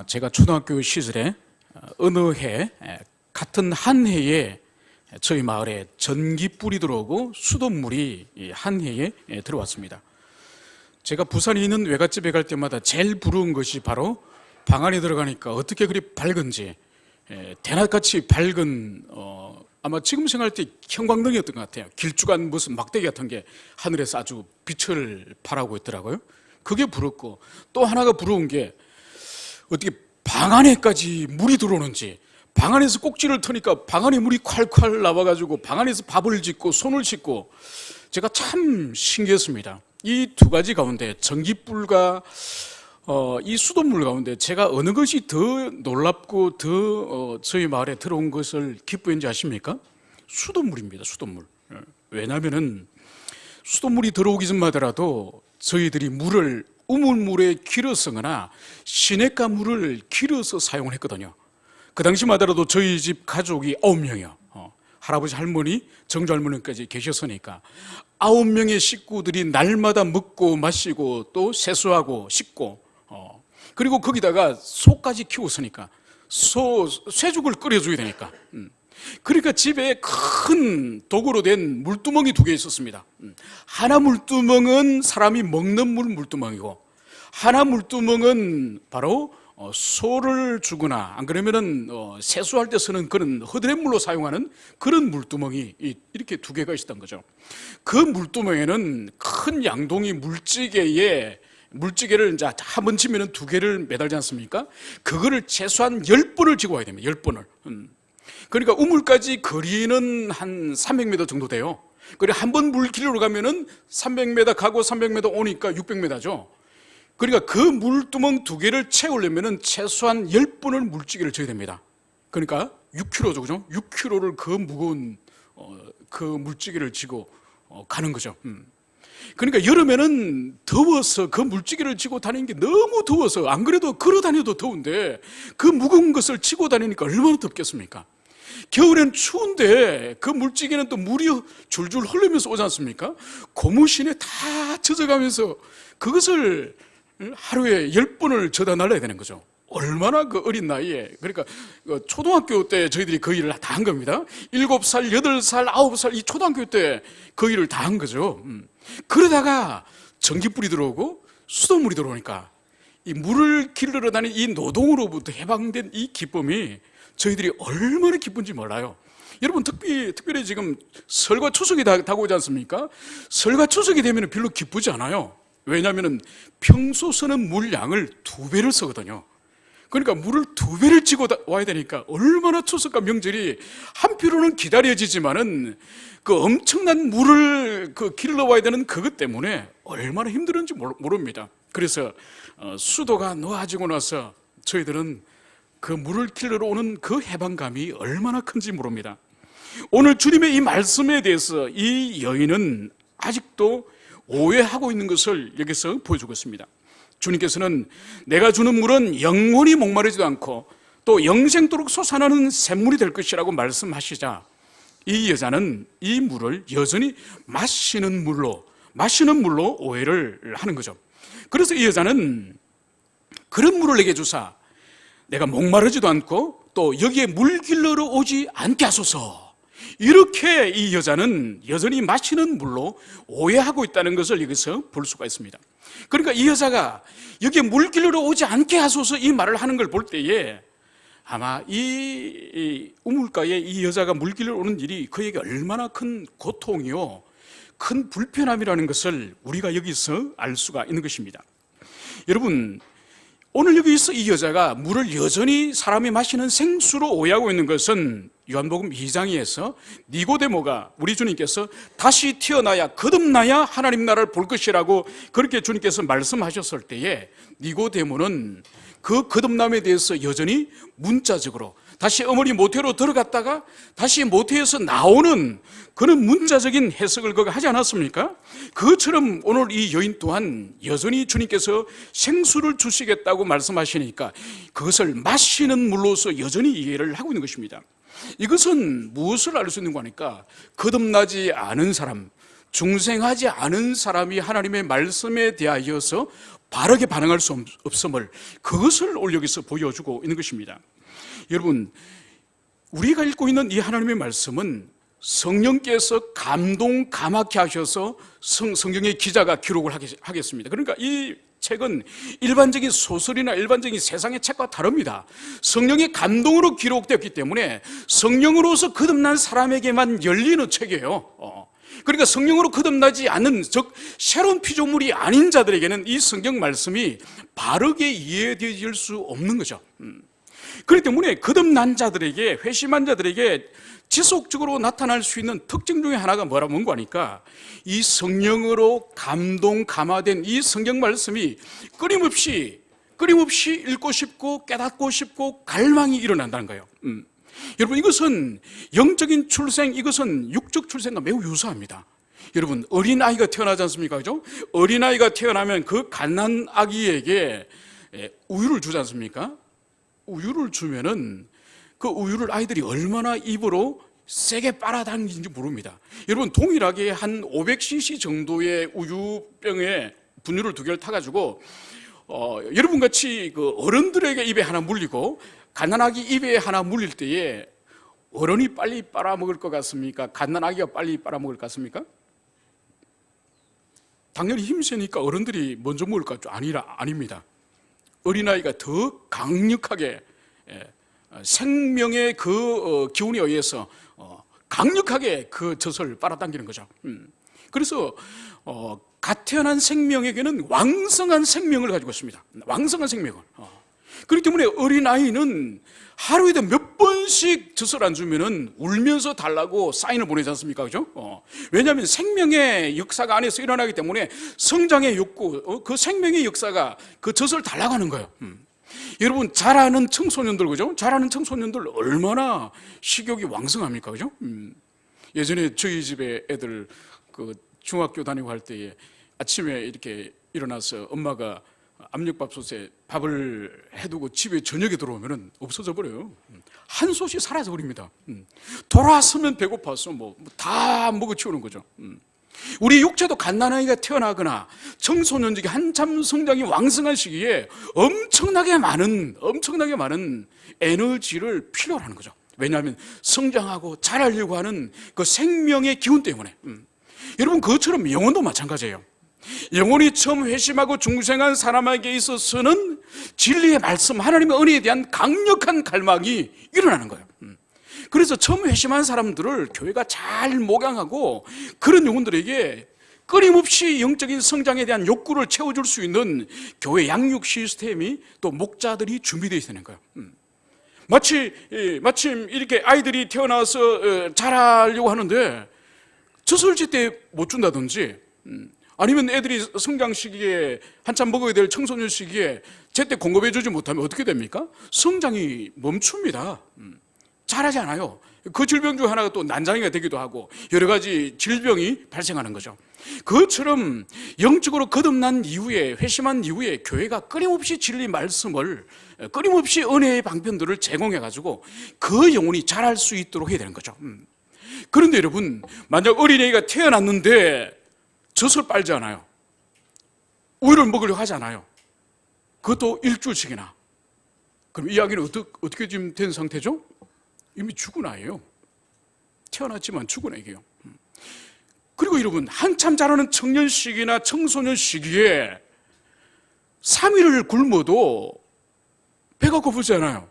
제가 초등학교 시절에 어느 해 같은 한 해에 저희 마을에 전기불이 들어오고 수돗물이 한 해에 들어왔습니다. 제가 부산에 있는 외갓집에 갈 때마다 제일 부러운 것이 바로 방 안에 들어가니까 어떻게 그리 밝은지, 대낮같이 밝은 아마 지금 생각할 때 형광등이었던 것 같아요. 길쭉한 무슨 막대기 같은 게 하늘에서 아주 빛을 발하고 있더라고요. 그게 부럽고, 또 하나가 부러운 게 어떻게 방 안에까지 물이 들어오는지, 방 안에서 꼭지를 터니까 방 안에 물이 콸콸 나와가지고 방 안에서 밥을 짓고 손을 씻고, 제가 참 신기했습니다. 이 두 가지 가운데, 전기불과 이 수돗물 가운데 제가 어느 것이 더 놀랍고 더 저희 마을에 들어온 것을 기쁘는지 아십니까? 수돗물입니다. 수돗물. 왜냐하면 수돗물이 들어오기 전마다라도 저희들이 물을 우물물에 길어서거나 시냇가 물을 길어서 사용을 했거든요. 그 당시마다라도 저희 집 가족이 9명이요. 할아버지, 할머니, 정조할머니까지 계셨으니까 9명의 식구들이 날마다 먹고 마시고 또 세수하고 씻고, 그리고 거기다가 소까지 키웠으니까 쇠죽을 끓여줘야 되니까, 그러니까 집에 큰 도구로 된 물두멍이 2개 있었습니다. 하나 물두멍은 사람이 먹는 물두멍이고, 하나 물두멍은 바로 소를 주거나 안 그러면은 세수할 때 쓰는 그런 허드렛물로 사용하는 그런 물두멍이 이렇게 2개가 있었던 거죠. 그 물두멍에는 큰 양동이 물찌개를 이제 한 번 치면은 2개를 매달지 않습니까? 그거를 최소한 10번을 지고 와야 됩니다. 10번을. 그러니까 우물까지 거리는 한 300m 정도 돼요. 그리고 한 번 물 길러 가면은 300m 가고 300m 오니까 600m죠. 그러니까 그 물두멍 2개를 채우려면은 최소한 10번을 물찌개를 져야 됩니다. 그러니까 6kg죠, 그죠? 6kg를 그 무거운 그 물찌개를 지고 가는 거죠. 그러니까 여름에는 더워서 그 물찌개를 지고 다니는 게 너무 더워서, 안 그래도 걸어 다녀도 더운데 그 무거운 것을 지고 다니니까 얼마나 덥겠습니까? 겨울엔 추운데 그 물찌개는 또 물이 줄줄 흐르면서 오지 않습니까? 고무신에 다 젖어가면서 그것을 하루에 10번을 져다 날라야 되는 거죠. 얼마나 그 어린 나이에. 그러니까 초등학교 때 저희들이 그 일을 다 한 겁니다. 7살, 8살, 9살 이 초등학교 때 그 일을 다 한 거죠. 그러다가 전기불이 들어오고 수돗물이 들어오니까 이 물을 길러 다니는 이 노동으로부터 해방된 이 기쁨이 저희들이 얼마나 기쁜지 몰라요. 여러분, 특별히 지금 설과 추석이 다가오지 않습니까? 설과 추석이 되면 별로 기쁘지 않아요. 왜냐하면 평소 쓰는 물량을 2배를 쓰거든요. 그러니까 물을 2배를 지고 와야 되니까 얼마나 추석과 명절이 한편으로는 기다려지지만은 그 엄청난 물을 길러 와야 되는 그것 때문에 얼마나 힘들었는지 모릅니다. 그래서 수도가 놓아지고 나서 저희들은 그 물을 길러 오는 그 해방감이 얼마나 큰지 모릅니다. 오늘 주님의 이 말씀에 대해서 이 여인은 아직도 오해하고 있는 것을 여기서 보여주고 있습니다. 주님께서는 내가 주는 물은 영원히 목마르지도 않고 또 영생토록 솟아나는 샘물이 될 것이라고 말씀하시자, 이 여자는 이 물을 여전히 마시는 물로 오해를 하는 거죠. 그래서 이 여자는 그런 물을 내게 주사 내가 목마르지도 않고 또 여기에 물 길러러 오지 않게 하소서, 이렇게 이 여자는 여전히 마시는 물로 오해하고 있다는 것을 여기서 볼 수가 있습니다. 그러니까 이 여자가 여기에 물 길러러 오지 않게 하소서 이 말을 하는 걸 볼 때에 아마 이 우물가에 이 여자가 물 길러러 오는 일이 그에게 얼마나 큰 고통이요, 큰 불편함이라는 것을 우리가 여기서 알 수가 있는 것입니다. 여러분, 오늘 여기서 이 여자가 물을 여전히 사람이 마시는 생수로 오해하고 있는 것은 요한복음 2장에서 니고데모가 우리 주님께서 다시 태어나야 거듭나야 하나님 나라를 볼 것이라고 그렇게 주님께서 말씀하셨을 때에 니고데모는 그 거듭남에 대해서 여전히 문자적으로 다시 어머니 모태로 들어갔다가 다시 모태에서 나오는 그런 문자적인 해석을 그가 하지 않았습니까? 그것처럼 오늘 이 여인 또한 여전히 주님께서 생수를 주시겠다고 말씀하시니까 그것을 마시는 물로서 여전히 이해를 하고 있는 것입니다. 이것은 무엇을 알 수 있는 거니까 거듭나지 않은 사람, 중생하지 않은 사람이 하나님의 말씀에 대하여서 바르게 반응할 수 없음을, 그것을 오늘 여기서 보여주고 있는 것입니다. 여러분, 우리가 읽고 있는 이 하나님의 말씀은 성령께서 감하게 하셔서 성경의 기자가 기록을 하겠습니다. 그러니까 이 책은 일반적인 소설이나 일반적인 세상의 책과 다릅니다. 성령의 감동으로 기록되었기 때문에 성령으로서 거듭난 사람에게만 열리는 책이에요. 그러니까 성령으로 거듭나지 않는, 즉 새로운 피조물이 아닌 자들에게는 이 성경 말씀이 바르게 이해되질 수 없는 거죠. 그렇기 때문에 거듭난 자들에게, 회심한 자들에게 지속적으로 나타날 수 있는 특징 중에 하나가 뭔가 하니까, 이 성령으로 감화된 이 성경 말씀이 끊임없이 읽고 싶고 깨닫고 싶고 갈망이 일어난다는 거예요. 여러분, 이것은 영적인 출생, 이것은 육적 출생과 매우 유사합니다. 여러분, 어린아이가 태어나지 않습니까? 그죠? 어린아이가 태어나면 그 갓난 아기에게 우유를 주지 않습니까? 우유를 주면은 그 우유를 아이들이 얼마나 입으로 세게 빨아당기는지 모릅니다. 여러분, 동일하게 한 500cc 정도의 우유병에 분유를 2개를 타가지고 여러분 같이 그 어른들에게 입에 하나 물리고 갓난아기 입에 하나 물릴 때에 어른이 빨리 빨아먹을 것 같습니까? 갓난아기가 빨리 빨아먹을 것 같습니까? 당연히 힘세니까 어른들이 먼저 먹을 것 같죠? 아닙니다. 어린아이가 더 강력하게 생명의 그 기운에 의해서 강력하게 그 젖을 빨아당기는 거죠. 그래서 갓 태어난 생명에게는 왕성한 생명을 가지고 있습니다. 왕성한 생명을. 그렇기 때문에 어린아이는 하루에도 몇 번씩 젖을 안 주면은 울면서 달라고 사인을 보내지 않습니까? 그죠? 왜냐하면 생명의 역사가 안에서 일어나기 때문에 성장의 욕구, 그 생명의 역사가 그 젖을 달라고 하는 거예요. 여러분, 자라는 청소년들, 그죠? 자라는 청소년들 얼마나 식욕이 왕성합니까? 그죠? 예전에 저희 집에 애들 그 중학교 다니고 할 때에 아침에 이렇게 일어나서 엄마가 압력밥솥에 밥을 해두고 집에 저녁에 들어오면 없어져 버려요. 한 솥이 사라져 버립니다. 돌아서면 배고파서 다 먹어치우는 거죠. 우리 육체도 갓난아이가 태어나거나 청소년기에 한참 성장이 왕성한 시기에 엄청나게 많은 에너지를 필요로 하는 거죠. 왜냐하면 성장하고 자라려고 하는 그 생명의 기운 때문에. 여러분, 그것처럼 영혼도 마찬가지예요. 영혼이 처음 회심하고 중생한 사람에게 있어서는 진리의 말씀, 하나님의 은혜에 대한 강력한 갈망이 일어나는 거예요. 그래서 처음 회심한 사람들을 교회가 잘 목양하고 그런 영혼들에게 끊임없이 영적인 성장에 대한 욕구를 채워줄 수 있는 교회 양육 시스템이, 또 목자들이 준비되어 있는 거예요. 마침 이렇게 아이들이 태어나서 자라려고 하는데 젖을 제때 못 준다든지, 아니면 애들이 성장 시기에 한참 먹어야 될 청소년 시기에 제때 공급해 주지 못하면 어떻게 됩니까? 성장이 멈춥니다. 자라지 않아요. 그 질병 중 하나가 또 난장이가 되기도 하고 여러 가지 질병이 발생하는 거죠. 그것처럼 영적으로 거듭난 이후에, 회심한 이후에 교회가 끊임없이 진리 말씀을, 끊임없이 은혜의 방편들을 제공해가지고 그 영혼이 자랄 수 있도록 해야 되는 거죠. 그런데 여러분, 만약 어린애가 태어났는데 젖을 빨지 않아요. 우유를 먹으려고 하지 않아요. 그것도 일주일씩이나. 그럼 이 아기는 어떻게 지금 된 상태죠? 이미 죽은 아이예요. 태어났지만 죽은 아기예요. 그리고 여러분, 한참 자라는 청년 시기나 청소년 시기에 3일을 굶어도 배가 고프지 않아요.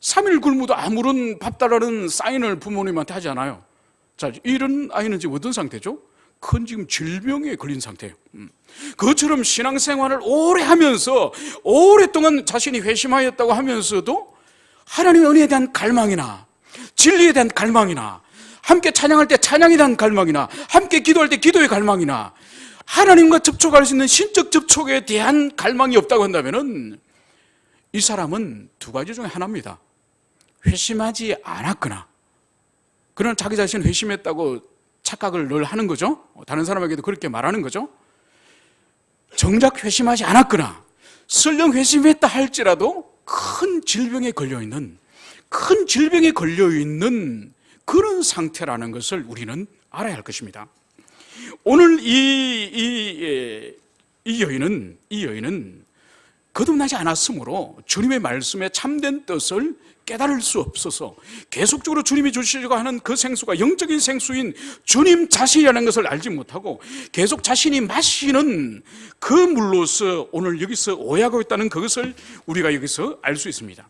3일 굶어도 아무런 밥 달라는 사인을 부모님한테 하지 않아요. 자, 이런 아이는 지금 어떤 상태죠? 큰 지금 질병에 걸린 상태예요. 그것처럼 신앙생활을 오래 하면서 오랫동안 자신이 회심하였다고 하면서도 하나님의 은혜에 대한 갈망이나 진리에 대한 갈망이나 함께 찬양할 때 찬양에 대한 갈망이나 함께 기도할 때 기도의 갈망이나 하나님과 접촉할 수 있는 신적 접촉에 대한 갈망이 없다고 한다면은 이 사람은 두 가지 중에 하나입니다. 회심하지 않았거나, 그러나 자기 자신은 회심했다고 착각을 늘 하는 거죠. 다른 사람에게도 그렇게 말하는 거죠. 정작 회심하지 않았거나 설령 회심했다 할지라도 큰 질병에 걸려있는 그런 상태라는 것을 우리는 알아야 할 것입니다. 오늘 이 여인은 거듭나지 않았으므로 주님의 말씀에 참된 뜻을 깨달을 수 없어서 계속적으로 주님이 주시려고 하는 그 생수가 영적인 생수인 주님 자신이라는 것을 알지 못하고 계속 자신이 마시는 그 물로서 오늘 여기서 오해하고 있다는 그것을 우리가 여기서 알 수 있습니다.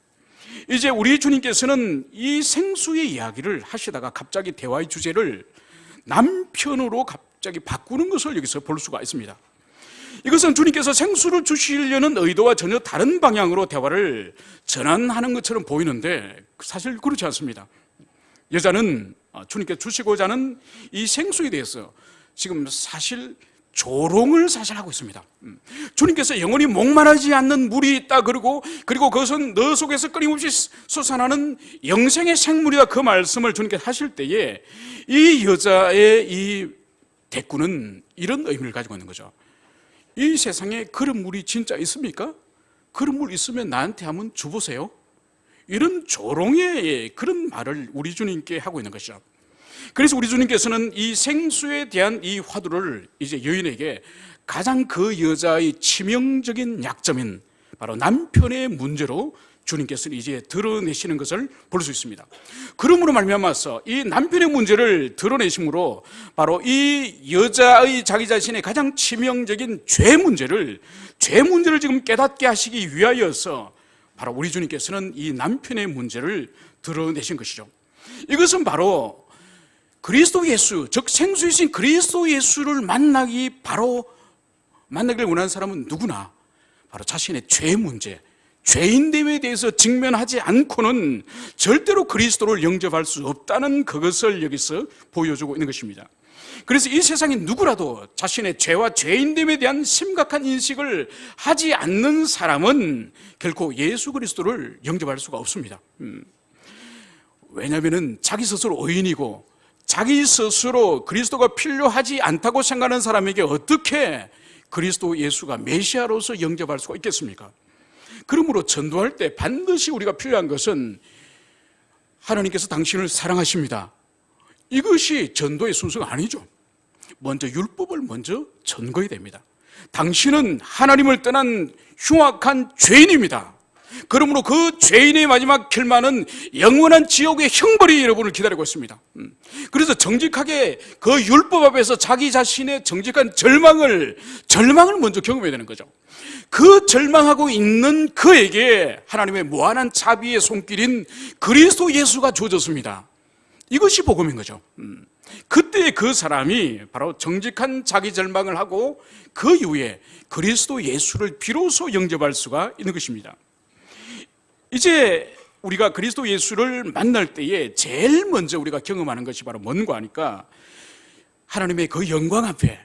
이제 우리 주님께서는 이 생수의 이야기를 하시다가 갑자기 대화의 주제를 남편으로 갑자기 바꾸는 것을 여기서 볼 수가 있습니다. 이것은 주님께서 생수를 주시려는 의도와 전혀 다른 방향으로 대화를 전환하는 것처럼 보이는데 사실 그렇지 않습니다. 여자는 주님께서 주시고자 하는 이 생수에 대해서 지금 사실 조롱을 사실 하고 있습니다. 주님께서 영원히 목마르지 않는 물이 있다 그러고 그리고 그것은 너 속에서 끊임없이 솟아나는 영생의 생물이다, 그 말씀을 주님께서 하실 때에 이 여자의 이 대꾸는 이런 의미를 가지고 있는 거죠. 이 세상에 그런 물이 진짜 있습니까? 그런 물 있으면 나한테 한번 줘보세요. 이런 조롱의 그런 말을 우리 주님께 하고 있는 것이죠. 그래서 우리 주님께서는 이 생수에 대한 이 화두를 이제 여인에게 가장 그 여자의 치명적인 약점인 바로 남편의 문제로 주님께서는 이제 드러내시는 것을 볼 수 있습니다. 그러므로 말미암아서 이 남편의 문제를 드러내심으로 바로 이 여자의 자기 자신의 가장 치명적인 죄 문제를 지금 깨닫게 하시기 위하여서 바로 우리 주님께서는 이 남편의 문제를 드러내신 것이죠. 이것은 바로 그리스도 예수, 즉 생수이신 그리스도 예수를 만나기를 원하는 사람은 누구나 바로 자신의 죄 문제, 죄인됨에 대해서 직면하지 않고는 절대로 그리스도를 영접할 수 없다는 그것을 여기서 보여주고 있는 것입니다. 그래서 이 세상에 누구라도 자신의 죄와 죄인됨에 대한 심각한 인식을 하지 않는 사람은 결코 예수 그리스도를 영접할 수가 없습니다. 왜냐하면 자기 스스로 의인이고 자기 스스로 그리스도가 필요하지 않다고 생각하는 사람에게 어떻게 그리스도 예수가 메시아로서 영접할 수가 있겠습니까? 그러므로 전도할 때 반드시 우리가 필요한 것은 하나님께서 당신을 사랑하십니다. 이것이 전도의 순서가 아니죠. 먼저 율법을 먼저 전거해야 됩니다. 당신은 하나님을 떠난 흉악한 죄인입니다. 그러므로 그 죄인의 마지막 결말은 영원한 지옥의 형벌이 여러분을 기다리고 있습니다. 그래서 정직하게 그 율법 앞에서 자기 자신의 정직한 절망을 먼저 경험해야 되는 거죠. 그 절망하고 있는 그에게 하나님의 무한한 자비의 손길인 그리스도 예수가 주어졌습니다. 이것이 복음인 거죠. 그때 그 사람이 바로 정직한 자기 절망을 하고 그 이후에 그리스도 예수를 비로소 영접할 수가 있는 것입니다. 이제 우리가 그리스도 예수를 만날 때에 제일 먼저 우리가 경험하는 것이 바로 뭔가 하니까 하나님의 그 영광 앞에,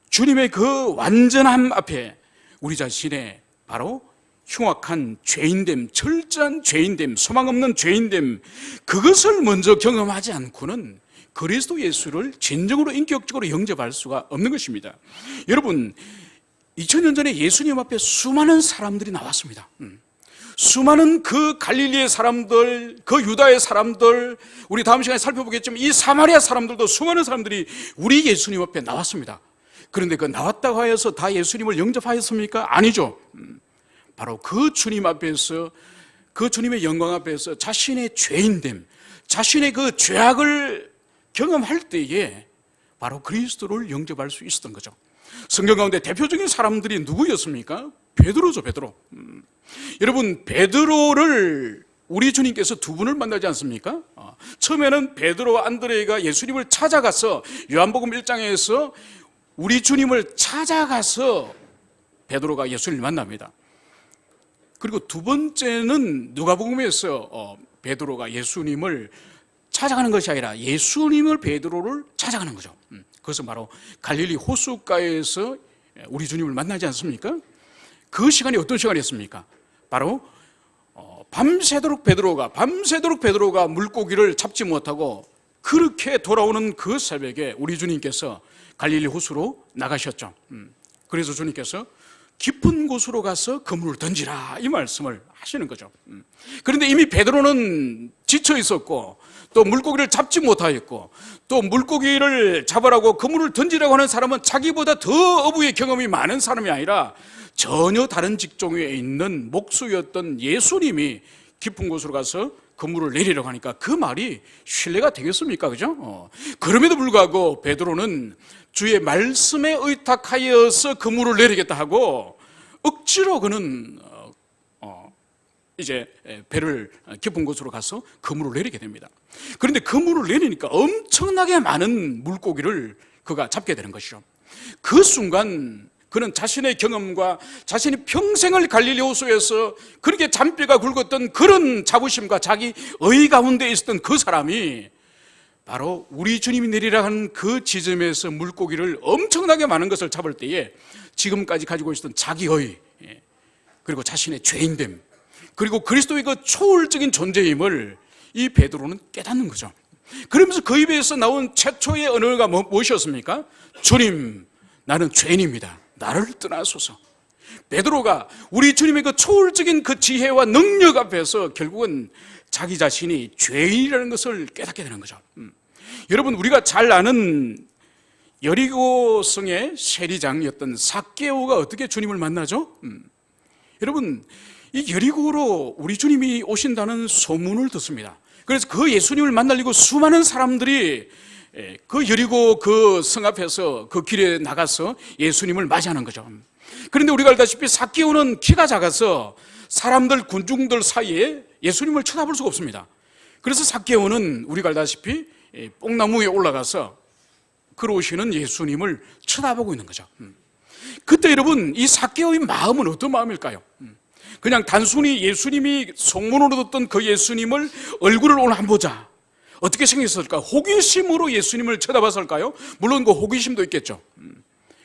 주님의 그 완전함 앞에 우리 자신의 바로 흉악한 죄인됨, 철저한 죄인됨, 소망 없는 죄인됨, 그것을 먼저 경험하지 않고는 그리스도 예수를 진정으로 인격적으로 영접할 수가 없는 것입니다. 여러분, 2000년 전에 예수님 앞에 수많은 사람들이 나왔습니다. 수많은 그 갈릴리의 사람들, 그 유다의 사람들, 우리 다음 시간에 살펴보겠지만 이 사마리아 사람들도 수많은 사람들이 우리 예수님 앞에 나왔습니다. 그런데 그 나왔다고 하여서 다 예수님을 영접하였습니까? 아니죠. 바로 그 주님 앞에서, 그 주님의 영광 앞에서 자신의 죄인됨, 자신의 그 죄악을 경험할 때에 바로 그리스도를 영접할 수 있었던 거죠. 성경 가운데 대표적인 사람들이 누구였습니까? 베드로죠, 베드로. 여러분, 베드로를 우리 주님께서 두 분을 만나지 않습니까? 처음에는 베드로와 안드레가 예수님을 찾아가서 요한복음 1장에서 우리 주님을 찾아가서 베드로가 예수님을 만납니다. 그리고 두 번째는 누가복음에서 베드로가 예수님을 찾아가는 것이 아니라 예수님을 베드로를 찾아가는 거죠. 그것은 바로 갈릴리 호숫가에서 우리 주님을 만나지 않습니까? 그 시간이 어떤 시간이었습니까? 바로 밤새도록 베드로가 물고기를 잡지 못하고 그렇게 돌아오는 그 새벽에 우리 주님께서 갈릴리 호수로 나가셨죠. 그래서 주님께서 깊은 곳으로 가서 그물을 던지라, 이 말씀을 하시는 거죠. 그런데 이미 베드로는 지쳐 있었고, 또 물고기를 잡지 못하였고, 또 물고기를 잡으라고 그물을 던지라고 하는 사람은 자기보다 더 어부의 경험이 많은 사람이 아니라 전혀 다른 직종에 있는 목수였던 예수님이 깊은 곳으로 가서 그물을 내리라고 하니까 그 말이 신뢰가 되겠습니까? 그죠? 그럼에도 불구하고 베드로는 주의 말씀에 의탁하여서 그물을 내리겠다 하고 억지로 그는 이제 배를 깊은 곳으로 가서 그물을 내리게 됩니다. 그런데 그물을 내리니까 엄청나게 많은 물고기를 그가 잡게 되는 것이죠. 그 순간 그는 자신의 경험과 자신이 평생을 갈릴리 호수에서 그렇게 잔뼈가 굵었던 그런 자부심과 자기 의 가운데 있었던 그 사람이 바로 우리 주님이 내리라 하는 그 지점에서 물고기를 엄청나게 많은 것을 잡을 때에 지금까지 가지고 있었던 자기의, 그리고 자신의 죄인됨, 그리고 그리스도의 그 초월적인 존재임을 이 베드로는 깨닫는 거죠. 그러면서 그 입에서 나온 최초의 언어가 무엇이었습니까? 주님, 나는 죄인입니다. 나를 떠나소서. 베드로가 우리 주님의 그 초월적인 그 지혜와 능력 앞에서 결국은 자기 자신이 죄인이라는 것을 깨닫게 되는 거죠. 여러분, 우리가 잘 아는 여리고성의 세리장이었던 삭개오가 어떻게 주님을 만나죠? 여러분, 이 여리고로 우리 주님이 오신다는 소문을 듣습니다. 그래서 그 예수님을 만나려고 수많은 사람들이 그 여리고 그 성 앞에서 그 길에 나가서 예수님을 맞이하는 거죠. 그런데 우리가 알다시피 삭개오는 키가 작아서 사람들, 군중들 사이에 예수님을 쳐다볼 수가 없습니다. 그래서 삭개오는 우리가 알다시피 뽕나무 위에 올라가서 걸어오시는 예수님을 쳐다보고 있는 거죠. 그때 여러분, 이 삭개오의 마음은 어떤 마음일까요? 그냥 단순히 예수님이 소문으로 듣던 그 예수님을 얼굴을 오늘 한번 보자, 어떻게 생겼을까? 호기심으로 예수님을 쳐다봤을까요? 물론 그 호기심도 있겠죠.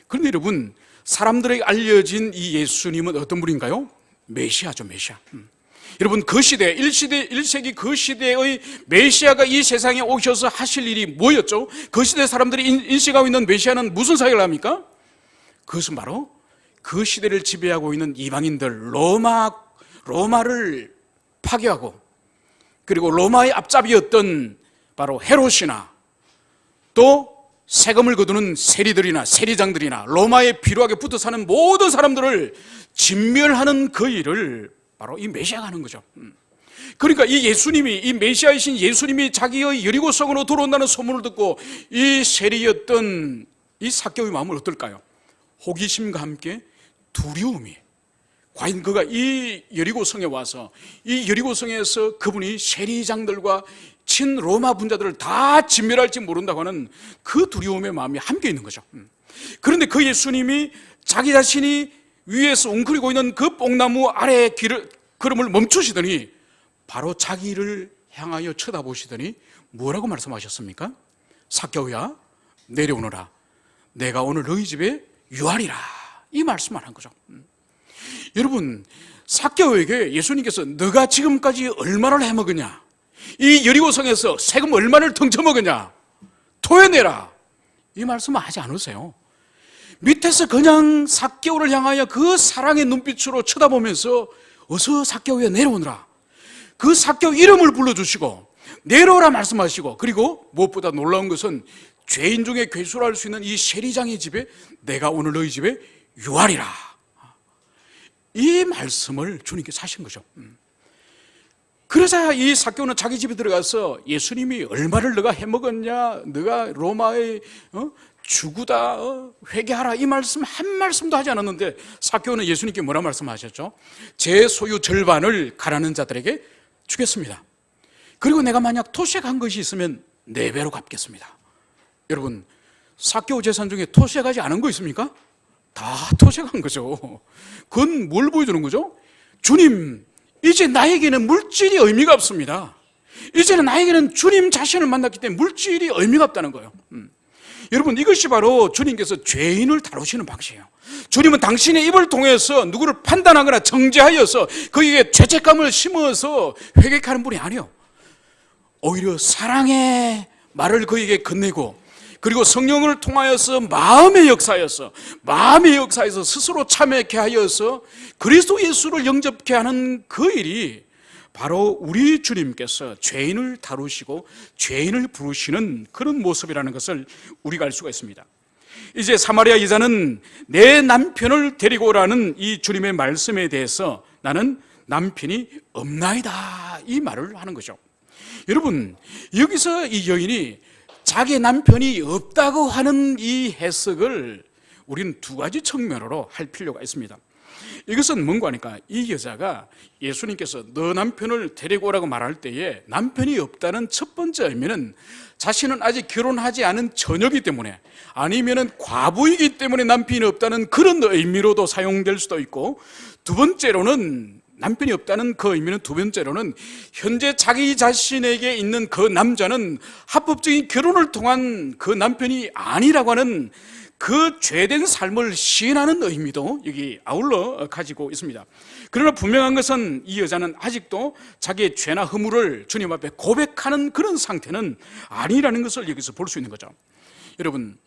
그런데 여러분, 사람들에게 알려진 이 예수님은 어떤 분인가요? 메시아죠, 메시아. 여러분, 그 시대, 1세기 그 시대의 메시아가 이 세상에 오셔서 하실 일이 뭐였죠? 그 시대 사람들이 인식하고 있는 메시아는 무슨 사역을 합니까? 그것은 바로 그 시대를 지배하고 있는 이방인들, 로마를 파괴하고, 그리고 로마의 앞잡이였던 바로 헤롯이나 또 세금을 거두는 세리들이나 세리장들이나 로마에 비루하게 붙어 사는 모든 사람들을 진멸하는 그 일을 바로 이 메시아가 하는 거죠. 그러니까 이 예수님이, 이 메시아이신 예수님이 자기의 여리고성으로 들어온다는 소문을 듣고 이 세리였던 이 삭개오의 마음은 어떨까요? 호기심과 함께 두려움이, 과연 그가 이 여리고성에 와서 이 여리고성에서 그분이 세리장들과 친로마 분자들을 다 진멸할지 모른다고 하는 그 두려움의 마음이 함께 있는 거죠. 그런데 그 예수님이 자기 자신이 위에서 웅크리고 있는 그 뽕나무 아래의 걸음을 멈추시더니 바로 자기를 향하여 쳐다보시더니 뭐라고 말씀하셨습니까? 삭개오야, 내려오너라. 내가 오늘 너희 집에 유하리라. 이 말씀을 한 거죠. 여러분, 삭개오에게 예수님께서 너가 지금까지 얼마를 해먹었냐, 이 여리고성에서 세금 얼마를 덩쳐먹었냐, 토해내라, 이 말씀을 하지 않으세요. 밑에서 그냥 삭개오를 향하여 그 사랑의 눈빛으로 쳐다보면서 어서 삭개오야 내려오너라, 그 삭개오 이름을 불러주시고 내려오라 말씀하시고, 그리고 무엇보다 놀라운 것은 죄인 중에 괴수할 수 있는 이 세리장의 집에 내가 오늘 너희 집에 유하리라, 이 말씀을 주님께서 하신 거죠. 그러자 이 삭개오는 자기 집에 들어가서 예수님이 얼마를 너가 해먹었냐, 너가 로마의 주구다, 회개하라, 이 말씀 한 말씀도 하지 않았는데 삭개오는 예수님께 뭐라 말씀하셨죠? 제 소유 절반을 가난한 자들에게 주겠습니다. 그리고 내가 만약 토색한 것이 있으면 4배로 갚겠습니다. 여러분, 삭개오 재산 중에 토색하지 않은 거 있습니까? 다 토색한 거죠. 그건 뭘 보여주는 거죠? 주님, 이제 나에게는 물질이 의미가 없습니다. 이제는 나에게는 주님 자신을 만났기 때문에 물질이 의미가 없다는 거예요. 여러분, 이것이 바로 주님께서 죄인을 다루시는 방식이에요. 주님은 당신의 입을 통해서 누구를 판단하거나 정죄하여서 그에게 죄책감을 심어서 회개하는 분이 아니에요. 오히려 사랑의 말을 그에게 건네고 그리고 성령을 통하여서 마음의 역사에서 스스로 참여케 하여서 그리스도 예수를 영접케 하는 그 일이 바로 우리 주님께서 죄인을 다루시고 죄인을 부르시는 그런 모습이라는 것을 우리가 알 수가 있습니다. 이제 사마리아 여자는 내 남편을 데리고 오라는 이 주님의 말씀에 대해서 나는 남편이 없나이다, 이 말을 하는 거죠. 여러분, 여기서 이 여인이 자기 남편이 없다고 하는 이 해석을 우리는 두 가지 측면으로 할 필요가 있습니다. 이것은 뭔가 하니까 이 여자가 예수님께서 너 남편을 데리고 오라고 말할 때에 남편이 없다는 첫 번째 의미는 자신은 아직 결혼하지 않은 처녀이기 때문에, 아니면은 과부이기 때문에 남편이 없다는 그런 의미로도 사용될 수도 있고, 두 번째로는 남편이 없다는 그 의미는 두 번째로는 현재 자기 자신에게 있는 그 남자는 합법적인 결혼을 통한 그 남편이 아니라고 하는 그 죄된 삶을 시인하는 의미도 여기 아울러 가지고 있습니다. 그러나 분명한 것은 이 여자는 아직도 자기의 죄나 허물을 주님 앞에 고백하는 그런 상태는 아니라는 것을 여기서 볼 수 있는 거죠. 여러분,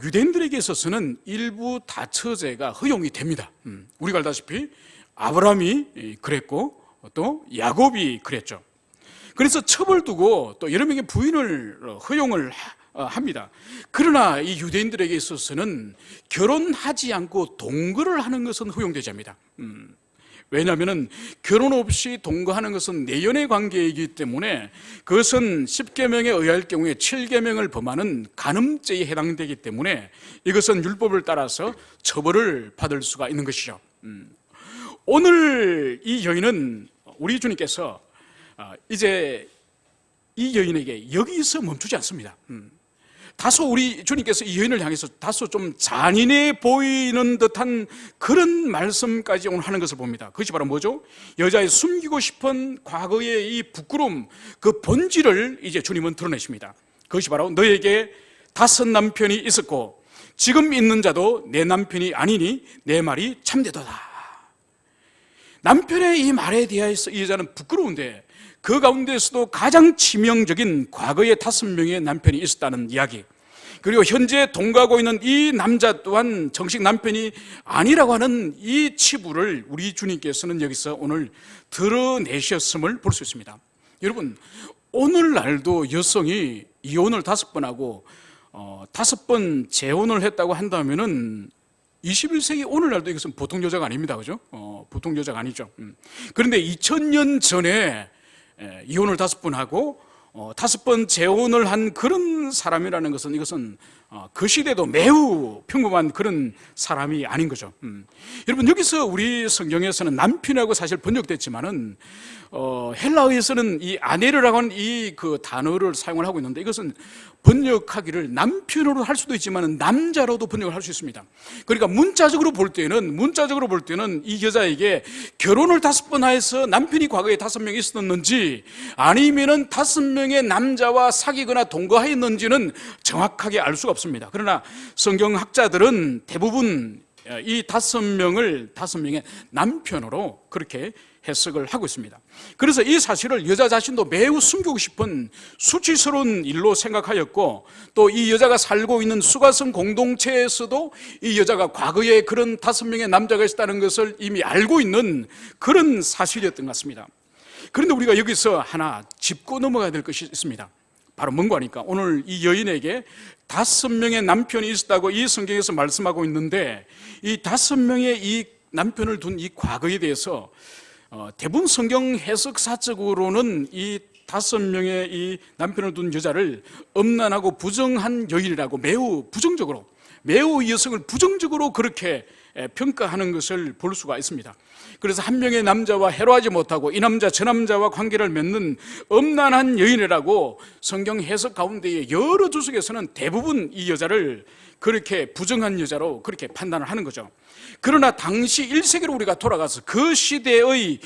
유대인들에게 있어서는 일부 다처제가 허용이 됩니다. 우리가 알다시피 아브라함이 그랬고 또 야곱이 그랬죠. 그래서 첩을 두고 또 여러 명의 부인을 허용을 합니다. 그러나 이 유대인들에게 있어서는 결혼하지 않고 동거를 하는 것은 허용되지 않습니다. 왜냐하면 결혼 없이 동거하는 것은 내연의 관계이기 때문에 그것은 10계명에 의할 경우에 7계명을 범하는 간음죄에 해당되기 때문에 이것은 율법을 따라서 처벌을 받을 수가 있는 것이죠. 오늘 이 여인은 우리 주님께서 이제 이 여인에게 여기서 멈추지 않습니다. 다소 우리 주님께서 이 여인을 향해서 다소 좀 잔인해 보이는 듯한 그런 말씀까지 오늘 하는 것을 봅니다. 그것이 바로 뭐죠? 여자의 숨기고 싶은 과거의 이 부끄러움, 그 본질을 이제 주님은 드러내십니다. 그것이 바로 너에게 5 남편이 있었고 지금 있는 자도 내 남편이 아니니 내 말이 참되도다. 남편의 이 말에 대해서 이 여자는 부끄러운데 그 가운데서도 가장 치명적인 과거에 5명의 남편이 있었다는 이야기, 그리고 현재 동거하고 있는 이 남자 또한 정식 남편이 아니라고 하는 이 치부를 우리 주님께서는 여기서 오늘 드러내셨음을 볼 수 있습니다. 여러분, 오늘날도 여성이 이혼을 5번 하고 5번 재혼을 했다고 한다면은 21세기 오늘날도 이것은 보통 여자가 아닙니다. 그죠? 보통 여자가 아니죠. 그런데 2000년 전에 이혼을 5번 하고 5번 재혼을 한 그런 사람이라는 것은 이것은 그 시대도 매우 평범한 그런 사람이 아닌 거죠. 여러분, 여기서 우리 성경에서는 남편이라고 사실 번역됐지만은 헬라어에서는 이 아내르라고 하는 이 그 단어를 사용을 하고 있는데 이것은 번역하기를 남편으로 할 수도 있지만 남자로도 번역을 할 수 있습니다. 그러니까 문자적으로 볼 때는 이 여자에게 결혼을 5번 해서 남편이 과거에 5명 있었는지 아니면은 5명의 남자와 사귀거나 동거하였는지는 정확하게 알 수가 없습니다. 그러나 성경학자들은 대부분 이 5명의 남편으로 그렇게 해석을 하고 있습니다. 그래서 이 사실을 여자 자신도 매우 숨기고 싶은 수치스러운 일로 생각하였고, 또 이 여자가 살고 있는 수가성 공동체에서도 이 여자가 과거에 그런 5명의 남자가 있었다는 것을 이미 알고 있는 그런 사실이었던 것 같습니다. 그런데 우리가 여기서 하나 짚고 넘어가야 될 것이 있습니다. 바로 뭔가 하니까 오늘 이 여인에게 5명의 남편이 있었다고 이 성경에서 말씀하고 있는데, 이 5명의 이 남편을 둔 이 과거에 대해서 대부분 성경 해석사적으로는 이 5명의 이 남편을 둔 여자를 엄란하고 부정한 여인이라고 매우 이 여성을 부정적으로 그렇게 평가하는 것을 볼 수가 있습니다. 그래서 한 명의 남자와 해로하지 못하고 이 남자 저 남자와 관계를 맺는 엄란한 여인이라고 성경 해석 가운데에 여러 주석에서는 대부분 이 여자를 그렇게 부정한 여자로 그렇게 판단을 하는 거죠. 그러나 당시 1세기로 우리가 돌아가서 그 시대의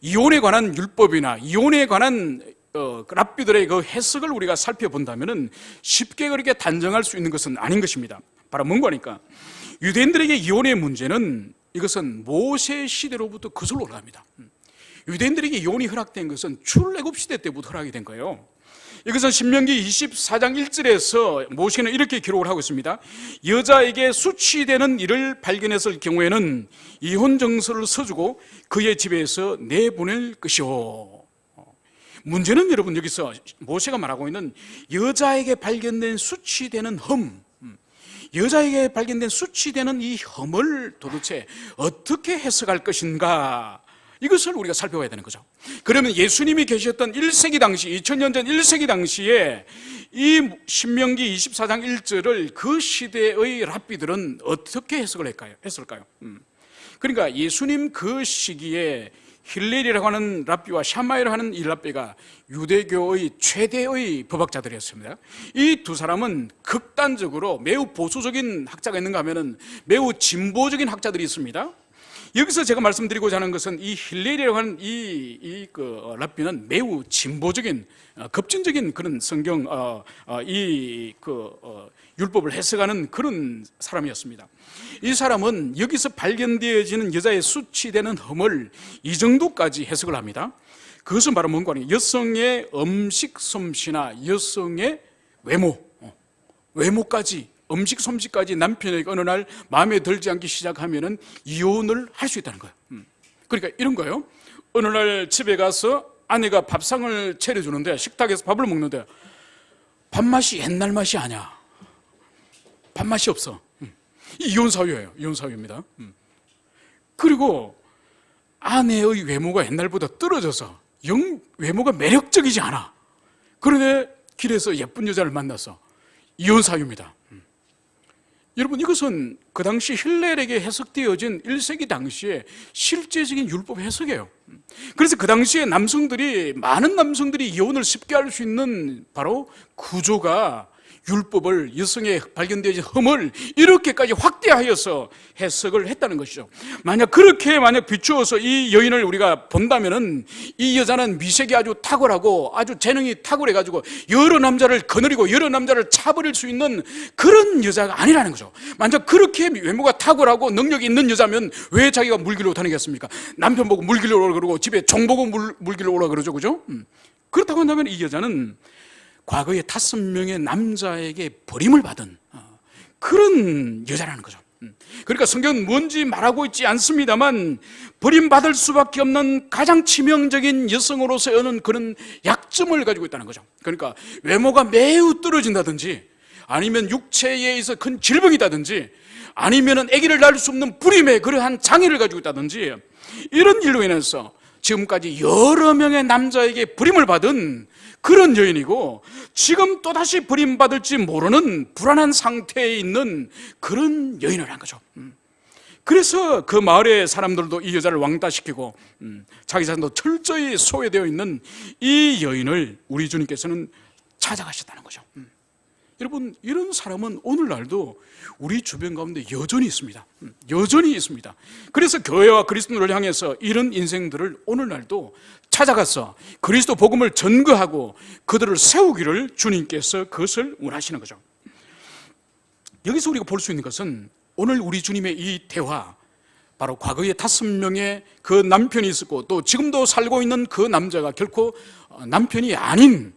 이혼에 관한 율법이나 이혼에 관한 랍비들의 그 해석을 우리가 살펴본다면 쉽게 그렇게 단정할 수 있는 것은 아닌 것입니다. 바로 뭔가 하니까 유대인들에게 이혼의 문제는 이것은 모세 시대로부터 거슬러 올라갑니다. 유대인들에게 이혼이 허락된 것은 출애굽 시대 때부터 허락이 된 거예요. 이것은 신명기 24장 1절에서 모세는 이렇게 기록을 하고 있습니다. 여자에게 수치되는 일을 발견했을 경우에는 이혼 정서를 써주고 그의 집에서 내보낼 것이오. 문제는 여러분, 여기서 모세가 말하고 있는 여자에게 발견된 수치되는 흠, 여자에게 발견된 수치되는 이 흠을 도대체 어떻게 해석할 것인가, 이것을 우리가 살펴봐야 되는 거죠. 그러면 예수님이 계셨던 1세기 당시, 2000년 전 1세기 당시에 이 신명기 24장 1절을 그 시대의 랍비들은 어떻게 했을까요? 그러니까 예수님 그 시기에 힐렐이라고 하는 랍비와 샤마이라고 하는 이 랍비가 유대교의 최대의 법학자들이었습니다. 이 두 사람은 극단적으로 매우 보수적인 학자가 있는가 하면은 매우 진보적인 학자들이 있습니다. 여기서 제가 말씀드리고자 하는 것은 이 힐렐이라고 하는 랍비는 매우 진보적인, 급진적인 그런 성경, 율법을 해석하는 그런 사람이었습니다. 이 사람은 여기서 발견되어지는 여자의 수치되는 흠을 이 정도까지 해석을 합니다. 그것은 바로 뭔가 하면 여성의 음식 솜씨나 여성의 외모까지, 음식 솜씨까지 남편에게 어느 날 마음에 들지 않기 시작하면은 이혼을 할 수 있다는 거예요. 그러니까 이런 거예요. 어느 날 집에 가서 아내가 밥상을 차려주는데, 식탁에서 밥을 먹는데 밥맛이 옛날 맛이 아니야. 밥맛이 없어. 이혼 사유예요. 이혼 사유입니다. 그리고 아내의 외모가 옛날보다 떨어져서 외모가 매력적이지 않아. 그런데 길에서 예쁜 여자를 만나서 이혼 사유입니다. 여러분, 이것은 그 당시 힐렐에게 해석되어진 1세기 당시에 실제적인 율법 해석이에요. 그래서 그 당시에 많은 남성들이 이혼을 쉽게 할 수 있는 바로 구조가 율법을, 여성의 발견되어진 흠을 이렇게까지 확대하여서 해석을 했다는 것이죠. 만약 비추어서 이 여인을 우리가 본다면은 이 여자는 미색이 아주 탁월하고 아주 재능이 탁월해가지고 여러 남자를 거느리고 여러 남자를 차버릴 수 있는 그런 여자가 아니라는 거죠. 만약 그렇게 외모가 탁월하고 능력이 있는 여자면 왜 자기가 물길로 다니겠습니까? 남편 보고 물길로 오라 그러고 집에 종 보고 물길로 오라 그러죠, 그죠? 그렇다고 한다면 이 여자는 과거에 5명의 남자에게 버림을 받은 그런 여자라는 거죠. 그러니까 성경은 뭔지 말하고 있지 않습니다만 버림받을 수밖에 없는 가장 치명적인 여성으로서의 그런 약점을 가지고 있다는 거죠. 그러니까 외모가 매우 떨어진다든지, 아니면 육체에 의해서 큰 질병이 있다든지, 아니면 아기를 낳을 수 없는 불임의 그러한 장애를 가지고 있다든지, 이런 일로 인해서 지금까지 여러 명의 남자에게 버림을 받은 그런 여인이고, 지금 또다시 버림받을지 모르는 불안한 상태에 있는 그런 여인을 한 거죠. 그래서 그 마을의 사람들도 이 여자를 왕따시키고 자기 자신도 철저히 소외되어 있는 이 여인을 우리 주님께서는 찾아가셨다는 거죠. 여러분, 이런 사람은 오늘날도 우리 주변 가운데 여전히 있습니다. 여전히 있습니다. 그래서 교회와 그리스도를 향해서 이런 인생들을 오늘날도 찾아가서 그리스도 복음을 전거하고 그들을 세우기를 주님께서 그것을 원하시는 거죠. 여기서 우리가 볼 수 있는 것은 오늘 우리 주님의 이 대화, 바로 과거에 5명의 그 남편이 있었고 또 지금도 살고 있는 그 남자가 결코 남편이 아닌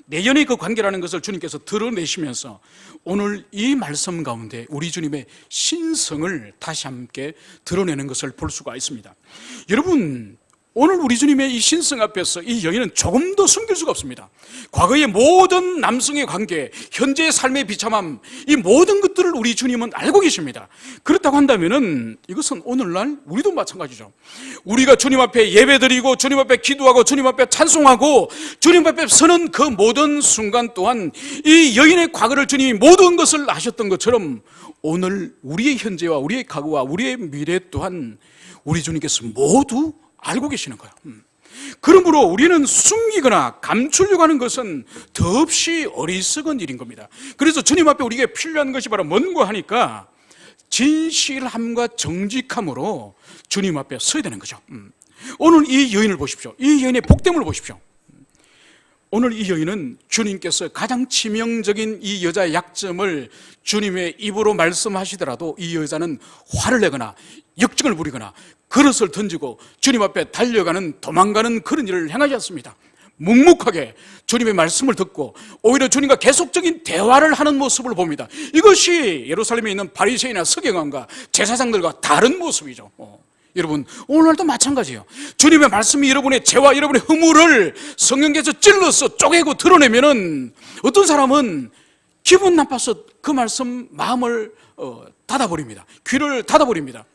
내연의 그 관계라는 것을 주님께서 드러내시면서 오늘 이 말씀 가운데 우리 주님의 신성을 다시 함께 드러내는 것을 볼 수가 있습니다. 여러분, 오늘 우리 주님의 이 신성 앞에서 이 여인은 조금 더 숨길 수가 없습니다. 과거의 모든 남성의 관계, 현재의 삶의 비참함, 이 모든 것들을 우리 주님은 알고 계십니다. 그렇다고 한다면은 이것은 오늘날 우리도 마찬가지죠. 우리가 주님 앞에 예배드리고 주님 앞에 기도하고 주님 앞에 찬송하고 주님 앞에 서는 그 모든 순간 또한 이 여인의 과거를 주님이 모든 것을 아셨던 것처럼 오늘 우리의 현재와 우리의 과거와 우리의 미래 또한 우리 주님께서 모두 알고 계시는 거예요. 그러므로 우리는 숨기거나 감추려고 하는 것은 더없이 어리석은 일인 겁니다. 그래서 주님 앞에 우리에게 필요한 것이 바로 뭔가 하니까 진실함과 정직함으로 주님 앞에 서야 되는 거죠. 오늘 이 여인을 보십시오. 이 여인의 복됨을 보십시오. 오늘 이 여인은 주님께서 가장 치명적인 이 여자의 약점을 주님의 입으로 말씀하시더라도 이 여자는 화를 내거나 역증을 부리거나 그릇을 던지고 주님 앞에 달려가는, 도망가는 그런 일을 행하지 않습니다. 묵묵하게 주님의 말씀을 듣고 오히려 주님과 계속적인 대화를 하는 모습을 봅니다. 이것이 예루살렘에 있는 바리새인이나 서기관과 제사장들과 다른 모습이죠. 여러분, 오늘도 마찬가지예요. 주님의 말씀이 여러분의 죄와 여러분의 허물을 성령께서 찔러서 쪼개고 드러내면은 어떤 사람은 기분 나빠서 그 말씀 마음을 닫아버립니다. 귀를 닫아버립니다.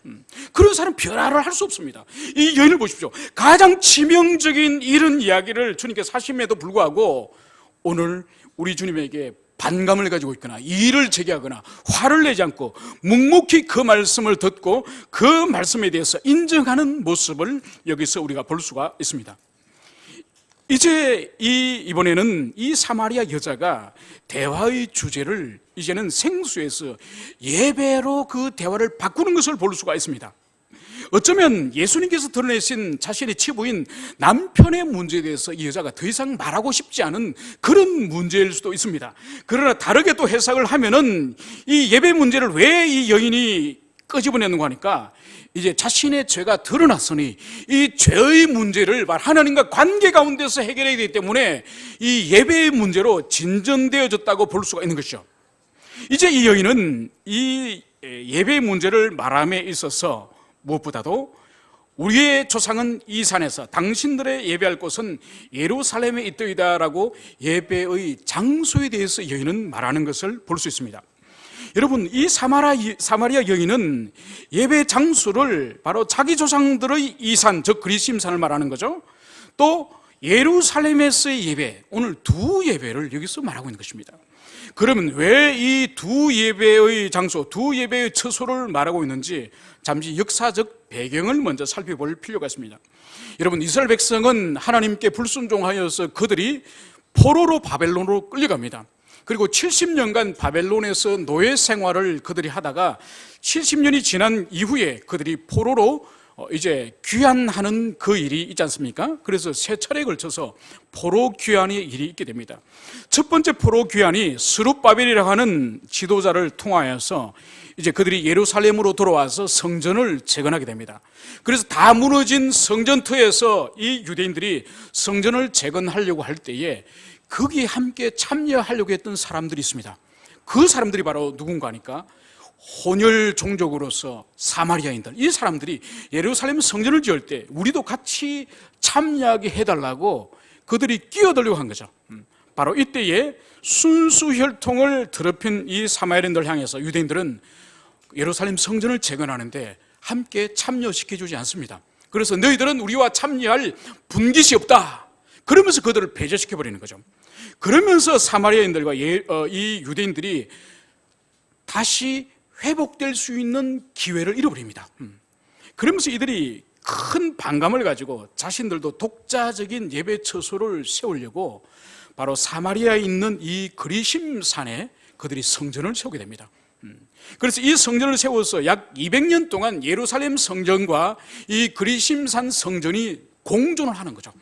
그런 사람 변화를 할 수 없습니다. 이 여인을 보십시오. 가장 치명적인 이런 이야기를 주님께서 하심에도 불구하고 오늘 우리 주님에게 반감을 가지고 있거나 이의를 제기하거나 화를 내지 않고 묵묵히 그 말씀을 듣고 그 말씀에 대해서 인정하는 모습을 여기서 우리가 볼 수가 있습니다. 이제 이번에는 이 사마리아 여자가 대화의 주제를 이제는 생수에서 예배로 그 대화를 바꾸는 것을 볼 수가 있습니다. 어쩌면 예수님께서 드러내신 자신의 치부인 남편의 문제에 대해서 이 여자가 더 이상 말하고 싶지 않은 그런 문제일 수도 있습니다. 그러나 다르게 또 해석을 하면은 이 예배 문제를 왜 이 여인이 끄집어내는가 하니까 이제 자신의 죄가 드러났으니 이 죄의 문제를 하나님과 관계 가운데서 해결해야 되기 때문에 이 예배의 문제로 진전되어졌다고 볼 수가 있는 것이죠. 이제 이 여인은 이 예배의 문제를 말함에 있어서 무엇보다도 우리의 조상은 이 산에서 당신들의 예배할 곳은 예루살렘에 있더이다라고 예배의 장소에 대해서 여인은 말하는 것을 볼 수 있습니다. 여러분, 이 사마리아 여인은 예배 장소를 바로 자기 조상들의 이 산, 즉 그리심산을 말하는 거죠. 또 예루살렘에서의 예배, 오늘 두 예배를 여기서 말하고 있는 것입니다. 그러면 왜 이 두 예배의 장소, 두 예배의 처소를 말하고 있는지 잠시 역사적 배경을 먼저 살펴볼 필요가 있습니다. 여러분, 이스라엘 백성은 하나님께 불순종하여서 그들이 포로로 바벨론으로 끌려갑니다. 그리고 70년간 바벨론에서 노예 생활을 그들이 하다가 70년이 지난 이후에 그들이 포로로 이제 귀환하는 그 일이 있지 않습니까? 그래서 세 차례에 걸쳐서 포로 귀환의 일이 있게 됩니다. 첫 번째 포로 귀환이 스룹바벨이라고 하는 지도자를 통하여서 이제 그들이 예루살렘으로 돌아와서 성전을 재건하게 됩니다. 그래서 다 무너진 성전터에서 이 유대인들이 성전을 재건하려고 할 때에 거기에 함께 참여하려고 했던 사람들이 있습니다. 그 사람들이 바로 누군가 하니까 혼혈 종족으로서 사마리아인들, 이 사람들이 예루살렘 성전을 지을 때 우리도 같이 참여하게 해달라고 그들이 끼어들려고 한 거죠. 바로 이때에 순수 혈통을 더럽힌 이 사마리아인들을 향해서 유대인들은 예루살렘 성전을 재건하는데 함께 참여시켜주지 않습니다. 그래서 너희들은 우리와 참여할 분깃이 없다, 그러면서 그들을 배제시켜버리는 거죠. 그러면서 사마리아인들과 이 유대인들이 다시 회복될 수 있는 기회를 잃어버립니다. 그러면서 이들이 큰 반감을 가지고 자신들도 독자적인 예배 처소를 세우려고 바로 사마리아에 있는 이 그리심산에 그들이 성전을 세우게 됩니다. 그래서 이 성전을 세워서 약 200년 동안 예루살렘 성전과 이 그리심산 성전이 공존을 하는 거죠.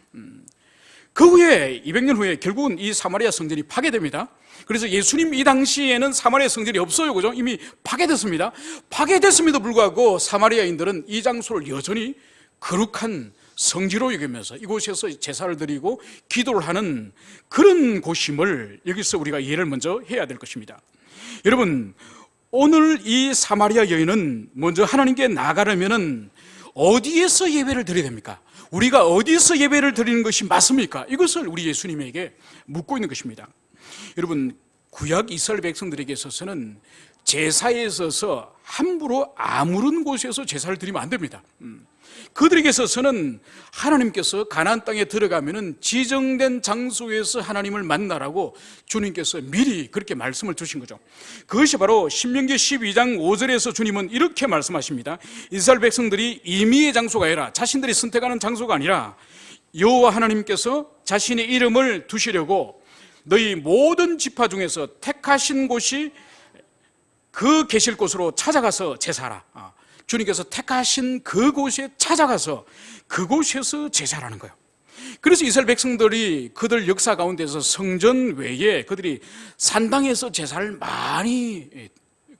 그 후에 200년 후에 결국은 이 사마리아 성전이 파괴됩니다. 그래서 예수님 이 당시에는 사마리아 성전이 없어요, 그죠? 이미 파괴됐습니다. 파괴됐음에도 불구하고 사마리아인들은 이 장소를 여전히 거룩한 성지로 여기면서 이곳에서 제사를 드리고 기도를 하는 그런 곳임을 여기서 우리가 이해를 먼저 해야 될 것입니다. 여러분, 오늘 이 사마리아 여인은 먼저 하나님께 나아가려면은 어디에서 예배를 드려야 됩니까? 우리가 어디서 예배를 드리는 것이 맞습니까? 이것을 우리 예수님에게 묻고 있는 것입니다. 여러분, 구약 이스라엘 백성들에게 있어서는 제사에 있어서 함부로 아무런 곳에서 제사를 드리면 안 됩니다. 그들에게 있어서는 하나님께서 가나안 땅에 들어가면은 지정된 장소에서 하나님을 만나라고 주님께서 미리 그렇게 말씀을 주신 거죠. 그것이 바로 신명기 12장 5절에서 주님은 이렇게 말씀하십니다. 이스라엘 백성들이 임의의 장소가 아니라 자신들이 선택하는 장소가 아니라 여호와 하나님께서 자신의 이름을 두시려고 너희 모든 지파 중에서 택하신 곳이 그 계실 곳으로 찾아가서 제사하라. 주님께서 택하신 그곳에 찾아가서 그곳에서 제사라는 거예요. 그래서 이스라엘 백성들이 그들 역사 가운데서 성전 외에 그들이 산당에서 제사를 많이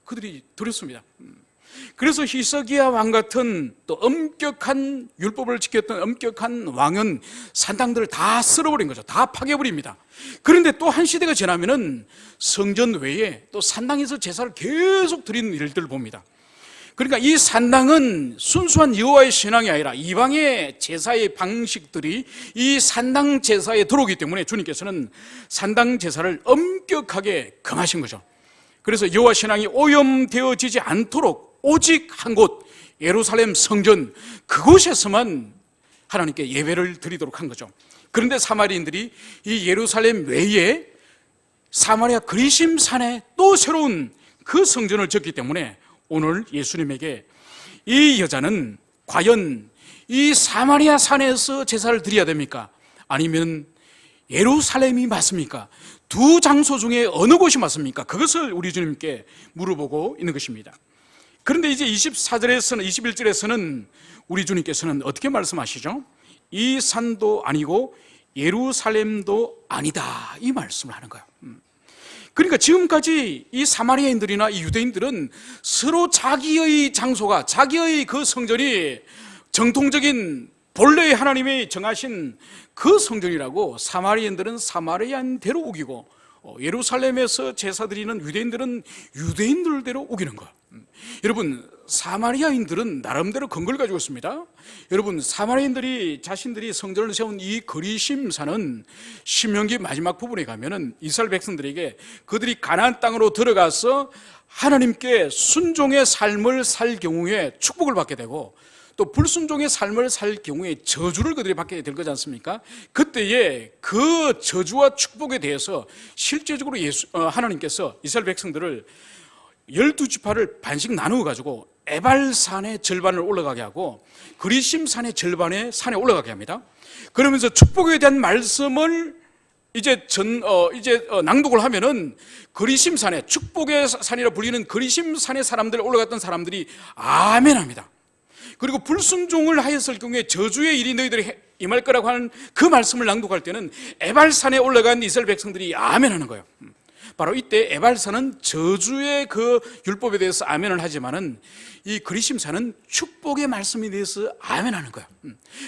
그들이 드렸습니다. 그래서 히스기야 왕 같은 또 엄격한 율법을 지켰던 엄격한 왕은 산당들을 다 쓸어버린 거죠. 다 파괴버립니다. 그런데 또 한 시대가 지나면은 성전 외에 또 산당에서 제사를 계속 드리는 일들을 봅니다. 그러니까 이 산당은 순수한 여호와의 신앙이 아니라 이방의 제사의 방식들이 이 산당 제사에 들어오기 때문에 주님께서는 산당 제사를 엄격하게 금하신 거죠. 그래서 여호와 신앙이 오염되어지지 않도록 오직 한 곳 예루살렘 성전, 그곳에서만 하나님께 예배를 드리도록 한 거죠. 그런데 사마리인들이 이 예루살렘 외에 사마리아 그리심 산에 또 새로운 그 성전을 짓기 때문에 오늘 예수님에게 이 여자는 과연 이 사마리아 산에서 제사를 드려야 됩니까? 아니면 예루살렘이 맞습니까? 두 장소 중에 어느 곳이 맞습니까? 그것을 우리 주님께 물어보고 있는 것입니다. 그런데 이제 24절에서는 21절에서는 우리 주님께서는 어떻게 말씀하시죠? 이 산도 아니고 예루살렘도 아니다, 이 말씀을 하는 거예요. 그러니까 지금까지 이 사마리아인들이나 이 유대인들은 서로 자기의 장소가, 자기의 그 성전이 정통적인 본래의 하나님이 정하신 그 성전이라고 사마리아인들은 사마리아인대로 우기고, 예루살렘에서 제사 드리는 유대인들은 유대인들대로 우기는 거예요. 여러분, 사마리아인들은 나름대로 근거를 가지고 있습니다. 여러분, 사마리아인들이 자신들이 성전을 세운 이 거리심산은 신명기 마지막 부분에 가면은 이스라엘 백성들에게 그들이 가나안 땅으로 들어가서 하나님께 순종의 삶을 살 경우에 축복을 받게 되고, 또 불순종의 삶을 살 경우에 저주를 그들이 받게 될 거지 않습니까? 그때에 그 저주와 축복에 대해서 실제적으로 하나님께서 이스라엘 백성들을 12지파를 반씩 나누어 가지고 에발산의 절반을 올라가게 하고 그리심산의 절반의 산에 올라가게 합니다. 그러면서 축복에 대한 말씀을 이제 낭독을 하면은 그리심산에, 축복의 산이라 불리는 그리심산의 사람들, 올라갔던 사람들이 아멘 합니다. 그리고 불순종을 하였을 경우에 저주의 일이 너희들이 임할 거라고 하는 그 말씀을 낭독할 때는 에발산에 올라간 이스라엘 백성들이 아멘 하는 거예요. 바로 이때 에발산은 저주의 그 율법에 대해서 아멘을 하지만은 이 그리심산은 축복의 말씀에 대해서 아멘하는 거야.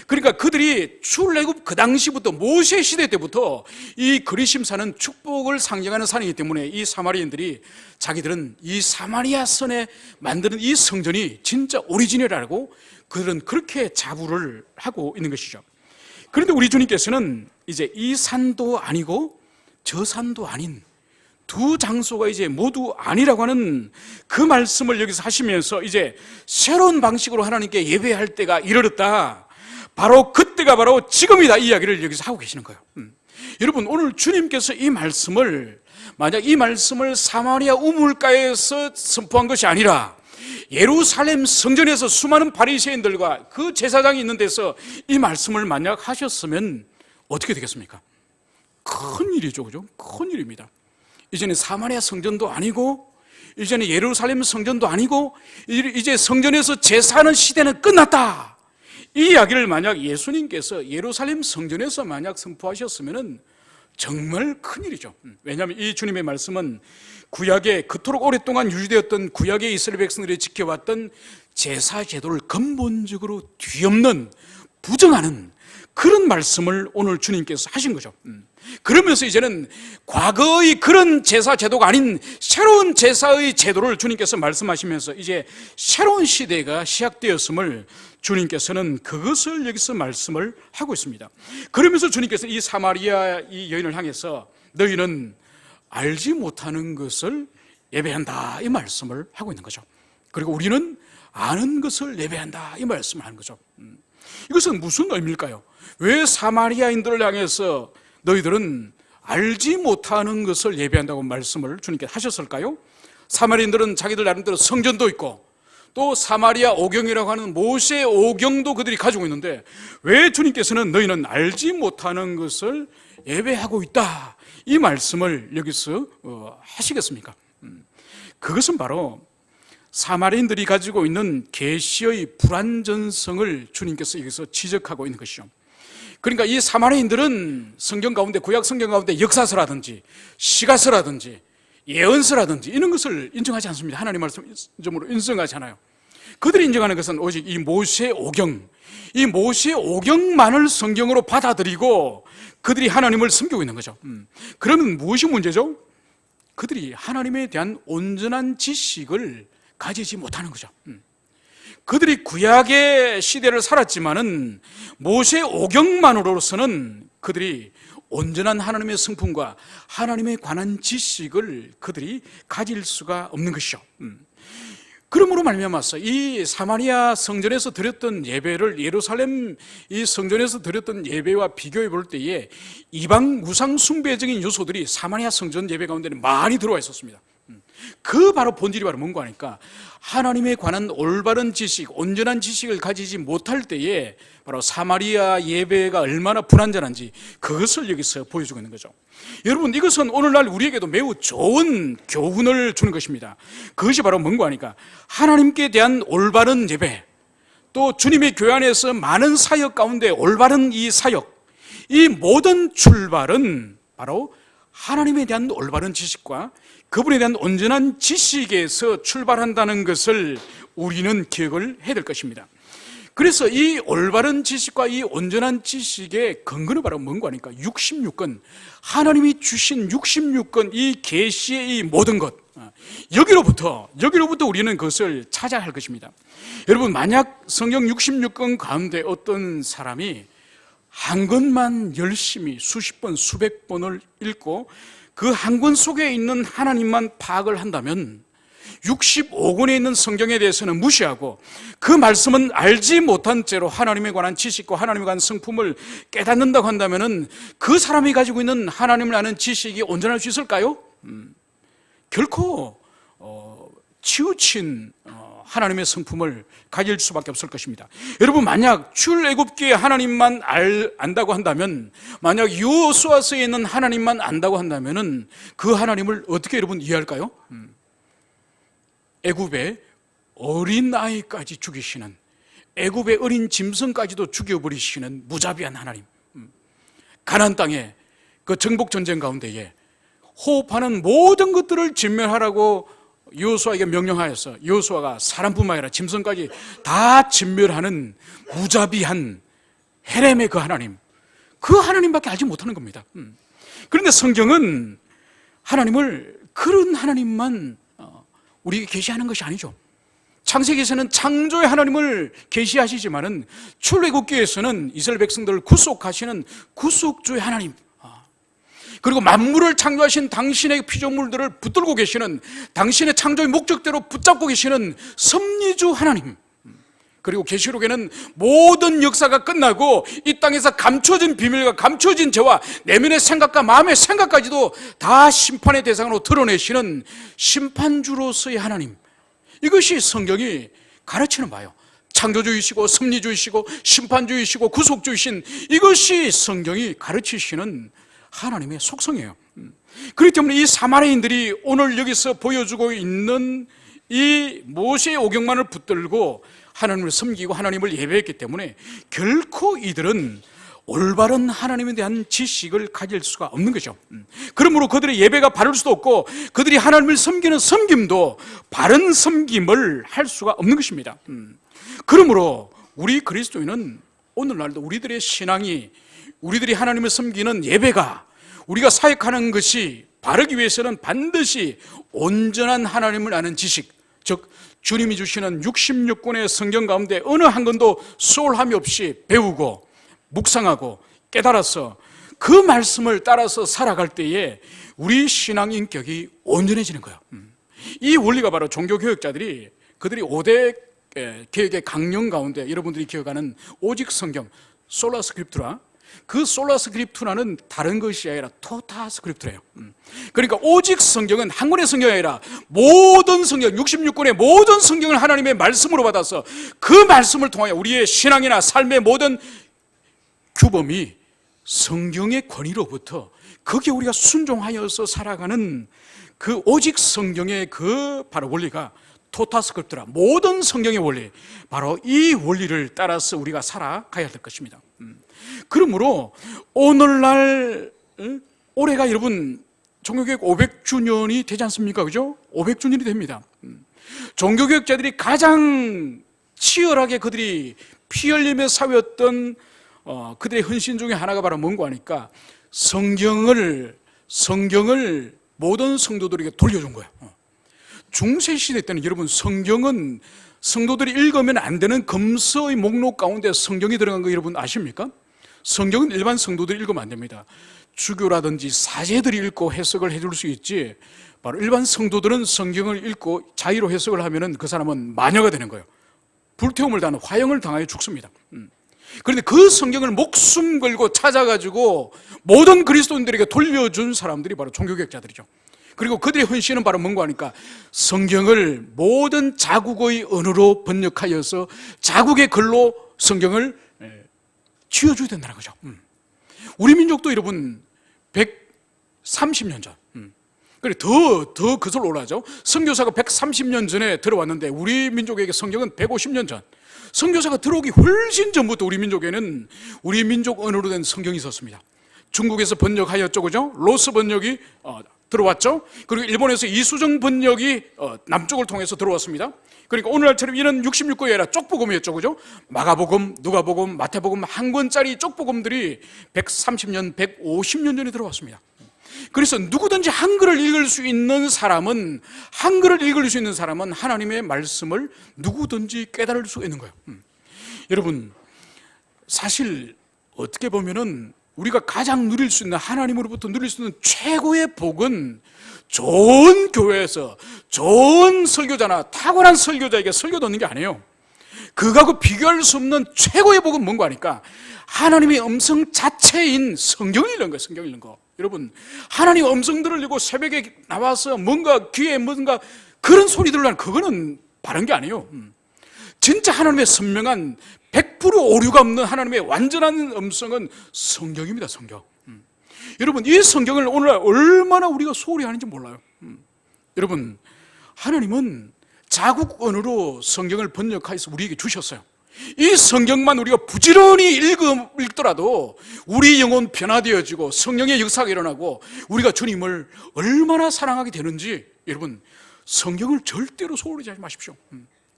그러니까 그들이 출애굽 그 당시부터, 모세 시대 때부터 이 그리심산은 축복을 상징하는 산이기 때문에 이 사마리아인들이 자기들은 이 사마리아 선에 만드는 이 성전이 진짜 오리지널이라고 그들은 그렇게 자부를 하고 있는 것이죠. 그런데 우리 주님께서는 이제 이 산도 아니고 저 산도 아닌 두 장소가 이제 모두 아니라고 하는 그 말씀을 여기서 하시면서 이제 새로운 방식으로 하나님께 예배할 때가 이르렀다, 바로 그때가 바로 지금이다, 이 이야기를 여기서 하고 계시는 거예요. 여러분, 오늘 주님께서 이 말씀을, 만약 이 말씀을 사마리아 우물가에서 선포한 것이 아니라 예루살렘 성전에서 수많은 바리새인들과 그 제사장이 있는 데서 이 말씀을 만약 하셨으면 어떻게 되겠습니까? 큰 일이죠, 그죠? 큰 일입니다. 이제는 사마리아 성전도 아니고, 이제는 예루살렘 성전도 아니고, 이제 성전에서 제사하는 시대는 끝났다, 이 이야기를 만약 예수님께서 예루살렘 성전에서 만약 선포하셨으면 정말 큰일이죠. 왜냐하면 이 주님의 말씀은 구약에 그토록 오랫동안 유지되었던 구약의 이스라엘 백성들이 지켜왔던 제사 제도를 근본적으로 뒤엎는, 부정하는 그런 말씀을 오늘 주님께서 하신 거죠. 그러면서 이제는 과거의 그런 제사 제도가 아닌 새로운 제사의 제도를 주님께서 말씀하시면서 이제 새로운 시대가 시작되었음을 주님께서는 그것을 여기서 말씀을 하고 있습니다. 그러면서 주님께서 이 사마리아 이 여인을 향해서 너희는 알지 못하는 것을 예배한다, 이 말씀을 하고 있는 거죠. 그리고 우리는 아는 것을 예배한다, 이 말씀을 하는 거죠. 이것은 무슨 의미일까요? 왜 사마리아인들을 향해서 너희들은 알지 못하는 것을 예배한다고 말씀을 주님께 하셨을까요? 사마리아인들은 자기들 나름대로 성전도 있고 또 사마리아 오경이라고 하는 모세 오경도 그들이 가지고 있는데 왜 주님께서는 너희는 알지 못하는 것을 예배하고 있다, 이 말씀을 여기서 하시겠습니까? 그것은 바로 사마리아인들이 가지고 있는 계시의 불완전성을 주님께서 여기서 지적하고 있는 것이죠. 그러니까 이 사마리아인들은 성경 가운데, 구약 성경 가운데 역사서라든지 시가서라든지 예언서라든지 이런 것을 인정하지 않습니다. 하나님 말씀으로 인정하지 않아요. 그들이 인정하는 것은 오직 이 모세 오경, 이 모세 오경만을 성경으로 받아들이고 그들이 하나님을 섬기고 있는 거죠. 그러면 무엇이 문제죠? 그들이 하나님에 대한 온전한 지식을 가지지 못하는 거죠. 그들이 구약의 시대를 살았지만은 모세 오경만으로서는 그들이 온전한 하나님의 성품과 하나님에 관한 지식을 그들이 가질 수가 없는 것이죠. 그러므로 말미암아서 이 사마리아 성전에서 드렸던 예배를 예루살렘 이 성전에서 드렸던 예배와 비교해 볼 때에 이방 우상 숭배적인 요소들이 사마리아 성전 예배 가운데는 많이 들어와 있었습니다. 그 바로 본질이 바로 뭔가 하니까 하나님에 관한 올바른 지식, 온전한 지식을 가지지 못할 때에 바로 사마리아 예배가 얼마나 불완전한지 그것을 여기서 보여주고 있는 거죠. 여러분, 이것은 오늘날 우리에게도 매우 좋은 교훈을 주는 것입니다. 그것이 바로 뭔가 하니까 하나님께 대한 올바른 예배, 또 주님의 교회 안에서 많은 사역 가운데 올바른 이 사역, 이 모든 출발은 바로 하나님에 대한 올바른 지식과 그분에 대한 온전한 지식에서 출발한다는 것을 우리는 기억을 해야 될 것입니다. 그래서 이 올바른 지식과 이 온전한 지식의 근거는 바로 뭔가 하니까 66권, 하나님이 주신 66권 이 계시의 이 모든 것, 여기로부터 우리는 그것을 찾아야 할 것입니다. 여러분, 만약 성경 66권 가운데 어떤 사람이 한 권만 열심히 수십 번, 수백 번을 읽고 그 한 권 속에 있는 하나님만 파악을 한다면 65권에 있는 성경에 대해서는 무시하고 그 말씀은 알지 못한 채로 하나님에 관한 지식과 하나님에 관한 성품을 깨닫는다고 한다면 그 사람이 가지고 있는 하나님을 아는 지식이 온전할 수 있을까요? 결코 치우친 하나님의 성품을 가질 수밖에 없을 것입니다. 여러분, 만약 출애굽기의 하나님만 안다고 한다면, 만약 여호수아서에 있는 하나님만 안다고 한다면 그 하나님을 어떻게 여러분 이해할까요? 애굽의 어린 아이까지 죽이시는, 애굽의 어린 짐승까지도 죽여버리시는 무자비한 하나님, 가나안 땅에 그 정복 전쟁 가운데에 호흡하는 모든 것들을 진멸하라고 여호수아에게 명령하여서 여호수아가 사람뿐만 아니라 짐승까지 다 진멸하는 무자비한 헤렘의 그 하나님, 그 하나님밖에 알지 못하는 겁니다. 그런데 성경은 하나님을 그런 하나님만 우리에게 계시하는 것이 아니죠. 창세기에서는 창조의 하나님을 계시하시지만은 출애굽기에서는 이스라엘 백성들을 구속하시는 구속주의 하나님, 그리고 만물을 창조하신 당신의 피조물들을 붙들고 계시는, 당신의 창조의 목적대로 붙잡고 계시는 섭리주 하나님, 그리고 계시록에는 모든 역사가 끝나고 이 땅에서 감춰진 비밀과 감춰진 죄와 내면의 생각과 마음의 생각까지도 다 심판의 대상으로 드러내시는 심판주로서의 하나님, 이것이 성경이 가르치는 바예요. 창조주이시고 섭리주이시고 심판주이시고 구속주이신, 이것이 성경이 가르치시는 하나님의 속성이에요. 그렇기 때문에 이 사마리아인들이 오늘 여기서 보여주고 있는 이 모세의 오경만을 붙들고 하나님을 섬기고 하나님을 예배했기 때문에 결코 이들은 올바른 하나님에 대한 지식을 가질 수가 없는 거죠. 그러므로 그들의 예배가 바를 수도 없고 그들이 하나님을 섬기는 섬김도 바른 섬김을 할 수가 없는 것입니다. 그러므로 우리 그리스도인은 오늘날도 우리들의 신앙이, 우리들이 하나님을 섬기는 예배가, 우리가 사역하는 것이 바르기 위해서는 반드시 온전한 하나님을 아는 지식, 즉 주님이 주시는 66권의 성경 가운데 어느 한 권도 소홀함이 없이 배우고 묵상하고 깨달아서 그 말씀을 따라서 살아갈 때에 우리 신앙 인격이 온전해지는 거예요. 이 원리가 바로 종교개혁자들이 그들이 5대 개혁의 강령 가운데 여러분들이 기억하는 오직 성경, 솔라 스크립투라, 그 솔라 스크립투라는 다른 것이 아니라 토타 스크립투래요. 그러니까 오직 성경은 한 권의 성경이 아니라 모든 성경, 66권의 모든 성경을 하나님의 말씀으로 받아서 그 말씀을 통하여 우리의 신앙이나 삶의 모든 규범이 성경의 권위로부터 거기에 우리가 순종하여서 살아가는 그 오직 성경의 그 바로 원리가 토타 스크립투라, 모든 성경의 원리, 바로 이 원리를 따라서 우리가 살아가야 될 것입니다. 그러므로 오늘날 올해가 여러분 종교개혁 500주년이 되지 않습니까? 그죠? 500주년이 됩니다. 종교개혁자들이 가장 치열하게 그들이 피 흘리며 싸웠던 그들의 헌신 중에 하나가 바로 뭔가 하니까 성경을 모든 성도들에게 돌려준 거예요. 중세시대 때는 여러분, 성경은 성도들이 읽으면 안 되는 금서의 목록 가운데 성경이 들어간 거 여러분 아십니까? 성경은 일반 성도들이 읽으면 안 됩니다. 주교라든지 사제들이 읽고 해석을 해줄 수 있지, 바로 일반 성도들은 성경을 읽고 자의로 해석을 하면은 그 사람은 마녀가 되는 거예요. 불태움을 당하는, 화형을 당하여 죽습니다. 그런데 그 성경을 목숨 걸고 찾아가지고 모든 그리스도인들에게 돌려준 사람들이 바로 종교개혁자들이죠. 그리고 그들의 헌신은 바로 뭔가 하니까 성경을 모든 자국의 언어로 번역하여서 자국의 글로 성경을 쥐어줘야 된다는 거죠. 우리 민족도 여러분 130년 전, 그래 더 그슬 올라가죠. 선교사가 130년 전에 들어왔는데 우리 민족에게 성경은 150년 전, 선교사가 들어오기 훨씬 전부터 우리 민족에는 우리 민족 언어로 된 성경이 있었습니다. 중국에서 번역하였죠, 그죠? 로스 번역이 들어왔죠. 그리고 일본에서 이수정 번역이 남쪽을 통해서 들어왔습니다. 그러니까 오늘날처럼 이런 66권이 아니라 쪽복음이었죠, 그죠? 마가복음, 누가복음, 마태복음 한 권짜리 쪽복음들이 130년, 150년 전에 들어왔습니다. 그래서 누구든지 한글을 읽을 수 있는 사람은 하나님의 말씀을 누구든지 깨달을 수 있는 거예요. 여러분, 사실 어떻게 보면은 우리가 가장 누릴 수 있는, 하나님으로부터 누릴 수 있는 최고의 복은 좋은 교회에서 좋은 설교자나 탁월한 설교자에게 설교 듣는 게 아니에요. 그거하고 비교할 수 없는 최고의 복은 뭔가 하니까 하나님의 음성 자체인 성경을 읽는 거예요. 성경을 읽는 거. 여러분, 하나님 음성 들으려고 새벽에 나와서 뭔가 귀에 뭔가 그런 소리 들으려는, 그거는 바른 게 아니에요. 진짜 하나님의 선명한 100% 오류가 없는 하나님의 완전한 음성은 성경입니다. 성경. 여러분, 이 성경을 오늘날 얼마나 우리가 소홀히 하는지 몰라요. 여러분, 하나님은 자국 언어로 성경을 번역해서 우리에게 주셨어요. 이 성경만 우리가 부지런히 읽더라도 우리 영혼 변화되어지고 성령의 역사가 일어나고 우리가 주님을 얼마나 사랑하게 되는지, 여러분, 성경을 절대로 소홀히 하지 마십시오.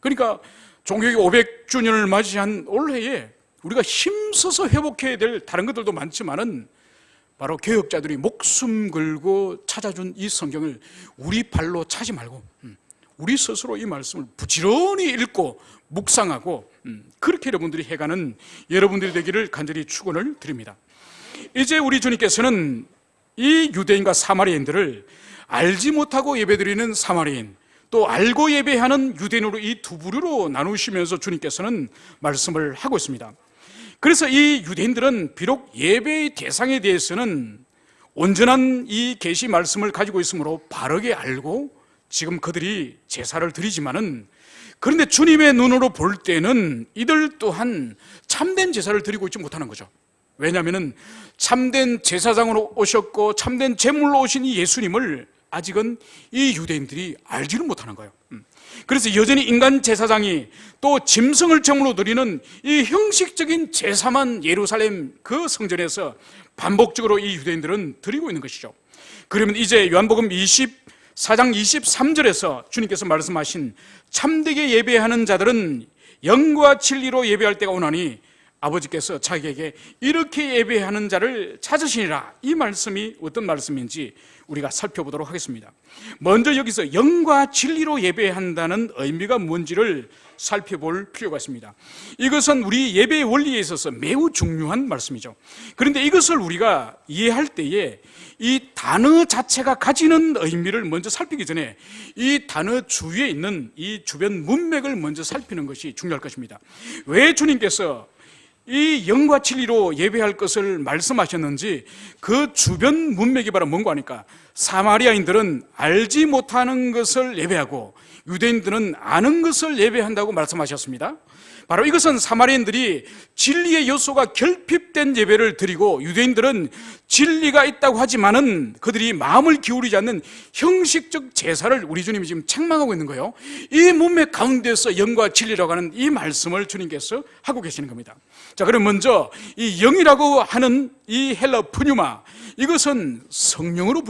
그러니까 종교개혁 500주년을 맞이한 올해에 우리가 힘써서 회복해야 될 다른 것들도 많지만은 바로 개혁자들이 목숨 걸고 찾아준 이 성경을 우리 발로 차지 말고 우리 스스로 이 말씀을 부지런히 읽고 묵상하고 그렇게 여러분들이 해가는 여러분들이 되기를 간절히 축원을 드립니다. 이제 우리 주님께서는 이 유대인과 사마리아인들을 알지 못하고 예배드리는 사마리아인, 또 알고 예배하는 유대인으로 이 두 부류로 나누시면서 주님께서는 말씀을 하고 있습니다. 그래서 이 유대인들은 비록 예배의 대상에 대해서는 온전한 이 계시 말씀을 가지고 있으므로 바르게 알고 지금 그들이 제사를 드리지만은, 그런데 주님의 눈으로 볼 때는 이들 또한 참된 제사를 드리고 있지 못하는 거죠. 왜냐하면 참된 제사장으로 오셨고 참된 제물로 오신 이 예수님을 아직은 이 유대인들이 알지를 못하는 거예요. 그래서 여전히 인간 제사장이 또 짐승을 제물로 드리는 이 형식적인 제사만 예루살렘 그 성전에서 반복적으로 이 유대인들은 드리고 있는 것이죠. 그러면 이제 요한복음 24장 23절에서 주님께서 말씀하신 참되게 예배하는 자들은 영과 진리로 예배할 때가 오나니 아버지께서 자기에게 이렇게 예배하는 자를 찾으시니라, 이 말씀이 어떤 말씀인지 우리가 살펴보도록 하겠습니다. 먼저 여기서 영과 진리로 예배한다는 의미가 뭔지를 살펴볼 필요가 있습니다. 이것은 우리 예배의 원리에 있어서 매우 중요한 말씀이죠. 그런데 이것을 우리가 이해할 때에 이 단어 자체가 가지는 의미를 먼저 살피기 전에 이 단어 주위에 있는 이 주변 문맥을 먼저 살피는 것이 중요할 것입니다. 왜 주님께서 이 영과 진리로 예배할 것을 말씀하셨는지 그 주변 문맥이 바로 뭔가 하니까 사마리아인들은 알지 못하는 것을 예배하고 유대인들은 아는 것을 예배한다고 말씀하셨습니다. 바로 이것은 사마리아인들이 진리의 요소가 결핍된 예배를 드리고 유대인들은 진리가 있다고 하지만은 그들이 마음을 기울이지 않는 형식적 제사를 우리 주님이 지금 책망하고 있는 거예요. 이 문맥 가운데서 영과 진리라고 하는 이 말씀을 주님께서 하고 계시는 겁니다. 자, 그럼 먼저 이 영이라고 하는 이 헬라 푸뉴마, 이것은 성령으로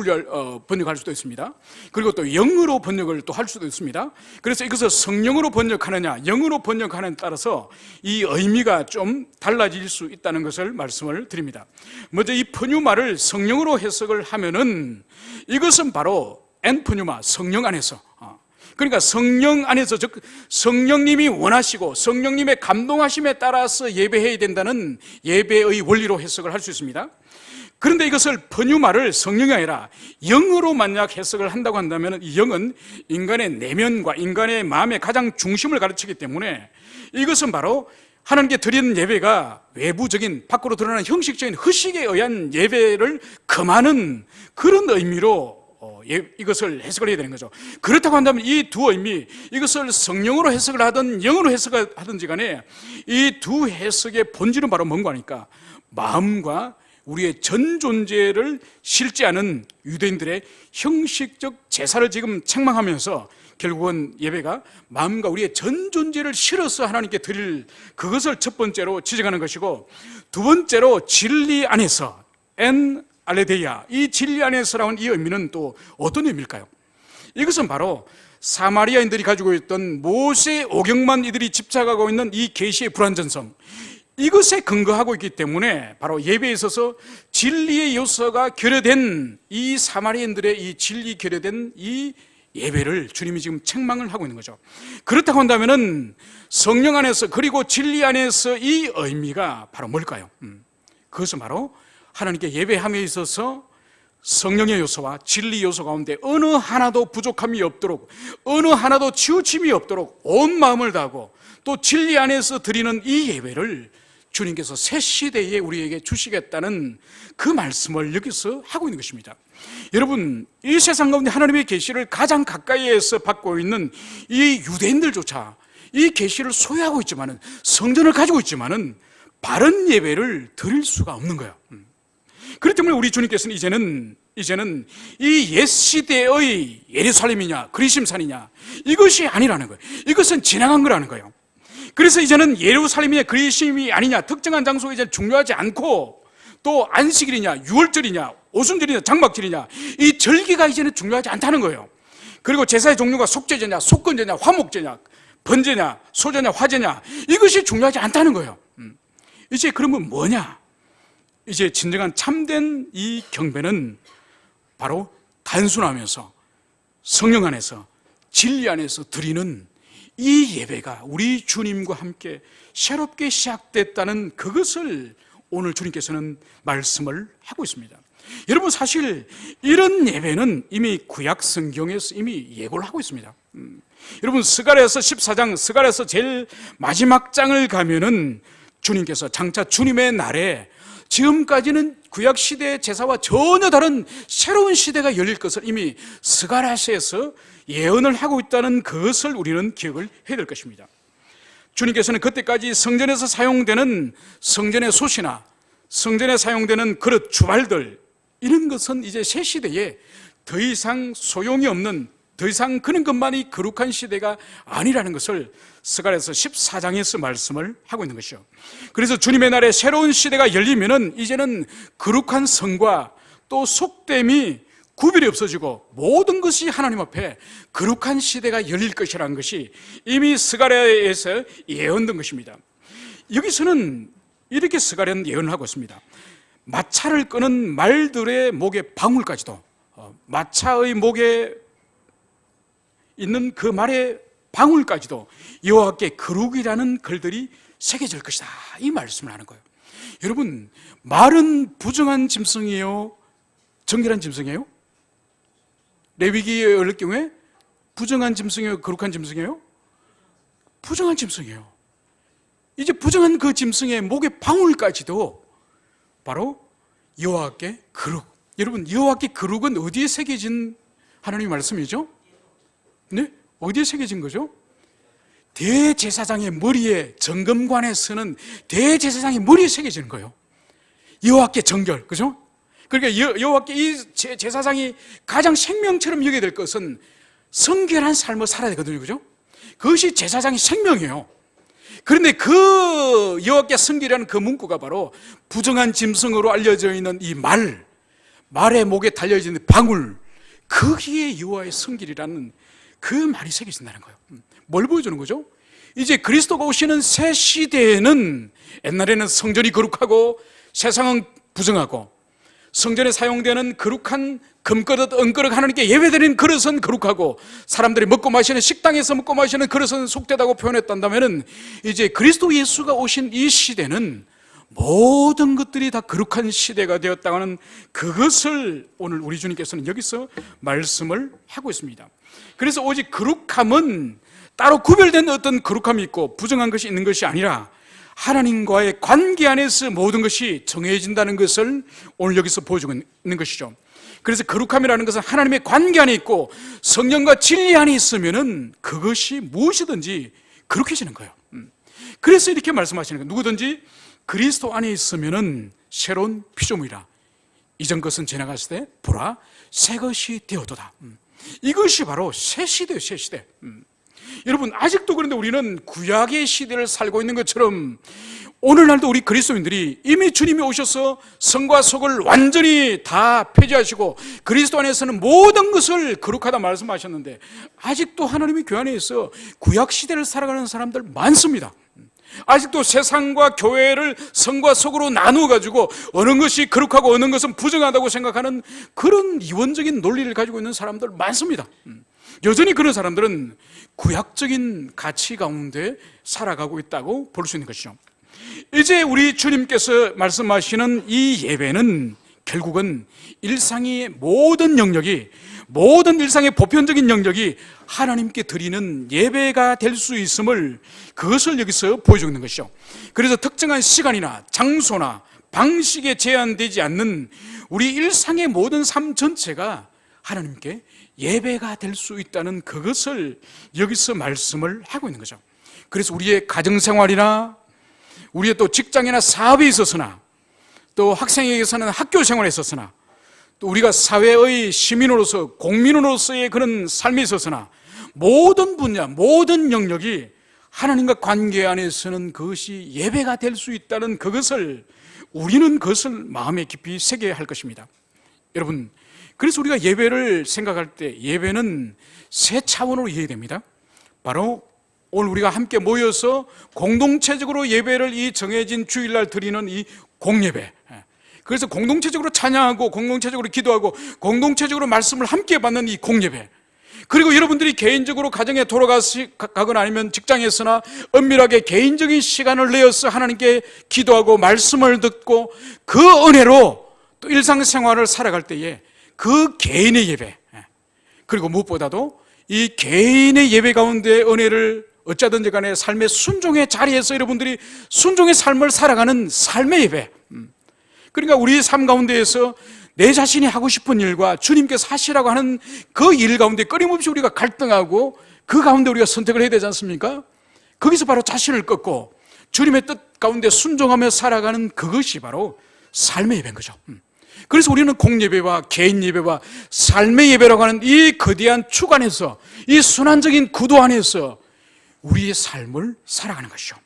번역할 수도 있습니다. 그리고 또 영으로 번역을 또 할 수도 있습니다. 그래서 이것을 성령으로 번역하느냐 영으로 번역하느냐에 따라서 이 의미가 좀 달라질 수 있다는 것을 말씀을 드립니다. 먼저 이 푸뉴마를 성령으로 해석을 하면은 이것은 바로 엔푸뉴마, 성령 안에서, 그러니까 성령 안에서, 즉 성령님이 원하시고 성령님의 감동하심에 따라서 예배해야 된다는 예배의 원리로 해석을 할 수 있습니다. 그런데 이것을 푸뉴마를 성령이 아니라 영으로 만약 해석을 한다고 한다면 이 영은 인간의 내면과 인간의 마음의 가장 중심을 가르치기 때문에 이것은 바로 하나님께 드리는 예배가 외부적인 밖으로 드러나는 형식적인 의식에 의한 예배를 금하는 그런 의미로 이것을 해석을 해야 되는 거죠. 그렇다고 한다면 이 두 의미, 이것을 성령으로 해석을 하든 영으로 해석을 하든지 간에 이 두 해석의 본질은 바로 뭔가 하니까 마음과 우리의 전 존재를 실제하는 유대인들의 형식적 제사를 지금 책망하면서 결국은 예배가 마음과 우리의 전 존재를 실어서 하나님께 드릴 그것을 첫 번째로 지적하는 것이고, 두 번째로 진리 안에서 엔 알레데이아, 이 진리 안에서라는 이 의미는 또 어떤 의미일까요? 이것은 바로 사마리아인들이 가지고 있던 모세 오경만 이들이 집착하고 있는 이 계시의 불완전성, 이것에 근거하고 있기 때문에 바로 예배에 있어서 진리의 요소가 결여된 이 사마리아인들의 이 진리 결여된 이 예배를 주님이 지금 책망을 하고 있는 거죠. 그렇다고 한다면은 성령 안에서 그리고 진리 안에서 이 의미가 바로 뭘까요? 그것은 바로 하나님께 예배함에 있어서 성령의 요소와 진리 요소 가운데 어느 하나도 부족함이 없도록, 어느 하나도 치우침이 없도록 온 마음을 다하고 또 진리 안에서 드리는 이 예배를 주님께서 새 시대에 우리에게 주시겠다는 그 말씀을 여기서 하고 있는 것입니다. 여러분, 이 세상 가운데 하나님의 계시를 가장 가까이에서 받고 있는 이 유대인들조차 이 계시를 소유하고 있지만은, 성전을 가지고 있지만은 바른 예배를 드릴 수가 없는 거예요. 그렇기 때문에 우리 주님께서는 이제는 이 옛 시대의 예루살렘이냐 그리심산이냐 이것이 아니라는 거예요. 이것은 지나간 거라는 거예요. 그래서 이제는 예루살렘이냐 그리심이 아니냐 특정한 장소가 이제 중요하지 않고, 또 안식일이냐 유월절이냐 오순절이냐 장막절이냐 이 절기가 이제는 중요하지 않다는 거예요. 그리고 제사의 종류가 속죄제냐 속건제냐 화목제냐 번제냐 소제냐 화제냐 이것이 중요하지 않다는 거예요. 이제 그러면 뭐냐? 이제 진정한 참된 이 경배는 바로 단순하면서 성령 안에서 진리 안에서 드리는 이 예배가 우리 주님과 함께 새롭게 시작됐다는 그것을 오늘 주님께서는 말씀을 하고 있습니다. 여러분, 사실 이런 예배는 이미 구약 성경에서 이미 예고를 하고 있습니다. 여러분, 스가랴서 14장, 스가랴서 제일 마지막 장을 가면은 주님께서 장차 주님의 날에 지금까지는 구약 시대의 제사와 전혀 다른 새로운 시대가 열릴 것을 이미 스가랴서에서 예언을 하고 있다는 그것을 우리는 기억을 해야 될 것입니다. 주님께서는 그때까지 성전에서 사용되는 성전의 솥이나 성전에 사용되는 그릇, 주발들, 이런 것은 이제 새 시대에 더 이상 소용이 없는, 더 이상 그런 것만이 거룩한 시대가 아니라는 것을 스가랴서 14장에서 말씀을 하고 있는 것이죠. 그래서 주님의 날에 새로운 시대가 열리면은 이제는 거룩한 성과 또 속됨이 구별이 없어지고 모든 것이 하나님 앞에 거룩한 시대가 열릴 것이라는 것이 이미 스가랴에서 예언된 것입니다. 여기서는 이렇게 스가랴는 예언을 하고 있습니다. 마차를 끄는 말들의 목에 방울까지도, 마차의 목에 있는 그 말의 방울까지도 여호와께 거룩이라는 글들이 새겨질 것이다, 이 말씀을 하는 거예요. 여러분, 말은 부정한 짐승이에요, 정결한 짐승이에요? 레위기에 열릴 경우에 부정한 짐승이에요, 거룩한 짐승이에요? 부정한 짐승이에요. 이제 부정한 그 짐승의 목의 방울까지도 바로 여호와께 거룩. 여러분, 여호와께 거룩은 어디에 새겨진 하나님의 말씀이죠? 네? 어디에 새겨진 거죠? 대제사장의 머리에, 정금관에 서는 대제사장의 머리에 새겨지는 거예요. 여호와께 정결, 그죠? 그러니까 여호와께 이 제사장이 가장 생명처럼 여겨야 될 것은 성결한 삶을 살아야 되거든요, 그죠? 그것이 제사장의 생명이에요. 그런데 그 여호와께 성결이라는 그 문구가 바로 부정한 짐승으로 알려져 있는 이 말의 목에 달려있는 방울, 거기에 여호와의 성길이라는 그 말이 새겨진다는 거예요. 뭘 보여주는 거죠? 이제 그리스도가 오시는 새 시대에는, 옛날에는 성전이 거룩하고 세상은 부정하고, 성전에 사용되는 거룩한 금그릇, 은그릇, 하나님께 예배드리는 그릇은 거룩하고, 사람들이 먹고 마시는 식당에서 먹고 마시는 그릇은 속되다고 표현했단다면, 이제 그리스도 예수가 오신 이 시대는 모든 것들이 다 거룩한 시대가 되었다는 그것을 오늘 우리 주님께서는 여기서 말씀을 하고 있습니다. 그래서 오직 거룩함은 따로 구별된 어떤 거룩함이 있고 부정한 것이 있는 것이 아니라 하나님과의 관계 안에서 모든 것이 정해진다는 것을 오늘 여기서 보여주고 있는 것이죠. 그래서 거룩함이라는 것은 하나님의 관계 안에 있고 성령과 진리 안에 있으면은 그것이 무엇이든지 거룩해지는 거예요. 그래서 이렇게 말씀하시는 거예요. 누구든지 그리스도 안에 있으면은 새로운 피조물이라. 이전 것은 지나갔을 때 보라 새 것이 되어도다. 이것이 바로 새 시대예요. 새 시대. 여러분, 아직도 그런데 우리는 구약의 시대를 살고 있는 것처럼 오늘날도 우리 그리스도인들이 이미 주님이 오셔서 성과 속을 완전히 다 폐지하시고 그리스도 안에서는 모든 것을 거룩하다 말씀하셨는데, 아직도 하나님의 교회 안에 있어 구약 시대를 살아가는 사람들 많습니다. 아직도 세상과 교회를 성과 속으로 나누어 가지고 어느 것이 거룩하고 어느 것은 부정하다고 생각하는 그런 이원적인 논리를 가지고 있는 사람들 많습니다. 여전히 그런 사람들은 구약적인 가치 가운데 살아가고 있다고 볼 수 있는 것이죠. 이제 우리 주님께서 말씀하시는 이 예배는 결국은 일상의 모든 영역이, 모든 일상의 보편적인 영역이 하나님께 드리는 예배가 될 수 있음을, 그것을 여기서 보여주고 있는 것이죠. 그래서 특정한 시간이나 장소나 방식에 제한되지 않는 우리 일상의 모든 삶 전체가 하나님께 예배가 될 수 있다는 그것을 여기서 말씀을 하고 있는 거죠. 그래서 우리의 가정생활이나 우리의 또 직장이나 사업에 있어서나 또 학생에게서는 학교 생활에 있어서나 또 우리가 사회의 시민으로서 공민으로서의 그런 삶에 있어서나 모든 분야, 모든 영역이 하나님과 관계 안에서는 그것이 예배가 될 수 있다는 그것을, 우리는 그것을 마음에 깊이 새겨야 할 것입니다. 여러분, 그래서 우리가 예배를 생각할 때 예배는 세 차원으로 이해됩니다. 바로 오늘 우리가 함께 모여서 공동체적으로 예배를 이 정해진 주일날 드리는 이 공예배, 그래서 공동체적으로 찬양하고 공동체적으로 기도하고 공동체적으로 말씀을 함께 받는 이 공예배, 그리고 여러분들이 개인적으로 가정에 돌아가거나 아니면 직장에서나 은밀하게 개인적인 시간을 내어서 하나님께 기도하고 말씀을 듣고 그 은혜로 또 일상생활을 살아갈 때에 그 개인의 예배, 그리고 무엇보다도 이 개인의 예배 가운데 은혜를 어쩌든지 간에 삶의 순종의 자리에서 여러분들이 순종의 삶을 살아가는 삶의 예배, 그러니까 우리 삶 가운데에서 내 자신이 하고 싶은 일과 주님께서 하시라고 하는 그 일 가운데 끊임없이 우리가 갈등하고 그 가운데 우리가 선택을 해야 되지 않습니까? 거기서 바로 자신을 꺾고 주님의 뜻 가운데 순종하며 살아가는 그것이 바로 삶의 예배인 거죠. 그래서 우리는 공예배와 개인 예배와 삶의 예배라고 하는 이 거대한 축 안에서, 이 순환적인 구도 안에서 우리의 삶을 살아가는 것이죠.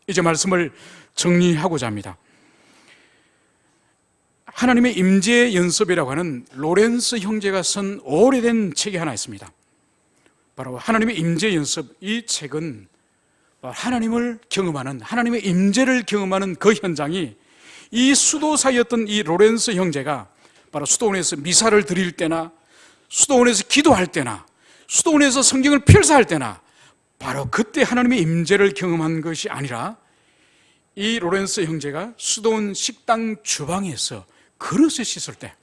이제 말씀을 정리하고자 합니다. 하나님의 임재 연습이라고 하는 로렌스 형제가 쓴 오래된 책이 하나 있습니다. 바로 하나님의 임재 연습, 이 책은 하나님을 경험하는, 하나님의 임재를 경험하는 그 현장이 이 수도사였던 이 로렌스 형제가 바로 수도원에서 미사를 드릴 때나 수도원에서 기도할 때나 수도원에서 성경을 필사할 때나 바로 그때 하나님의 임재를 경험한 것이 아니라 이 로렌스 형제가 수도원 식당 주방에서 그릇을 씻을 때,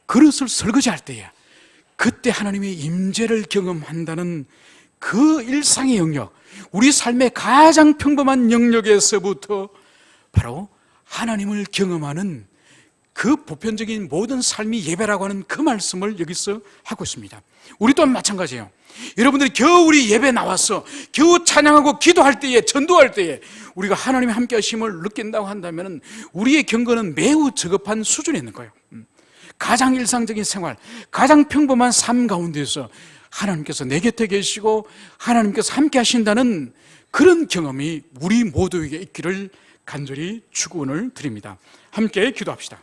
그릇을 설거지할 때에 그때 하나님의 임재를 경험한다는 그 일상의 영역, 우리 삶의 가장 평범한 영역에서부터 바로 하나님을 경험하는 그 보편적인 모든 삶이 예배라고 하는 그 말씀을 여기서 하고 있습니다. 우리 또한 마찬가지예요. 여러분들이 겨우 우리 예배 나와서 겨우 찬양하고 기도할 때에, 전도할 때에 우리가 하나님의 함께 하심을 느낀다고 한다면 우리의 경건은 매우 저급한 수준에 있는 거예요. 가장 일상적인 생활, 가장 평범한 삶 가운데서 하나님께서 내 곁에 계시고 하나님께서 함께 하신다는 그런 경험이 우리 모두에게 있기를 간절히 축원을 드립니다. 함께 기도합시다.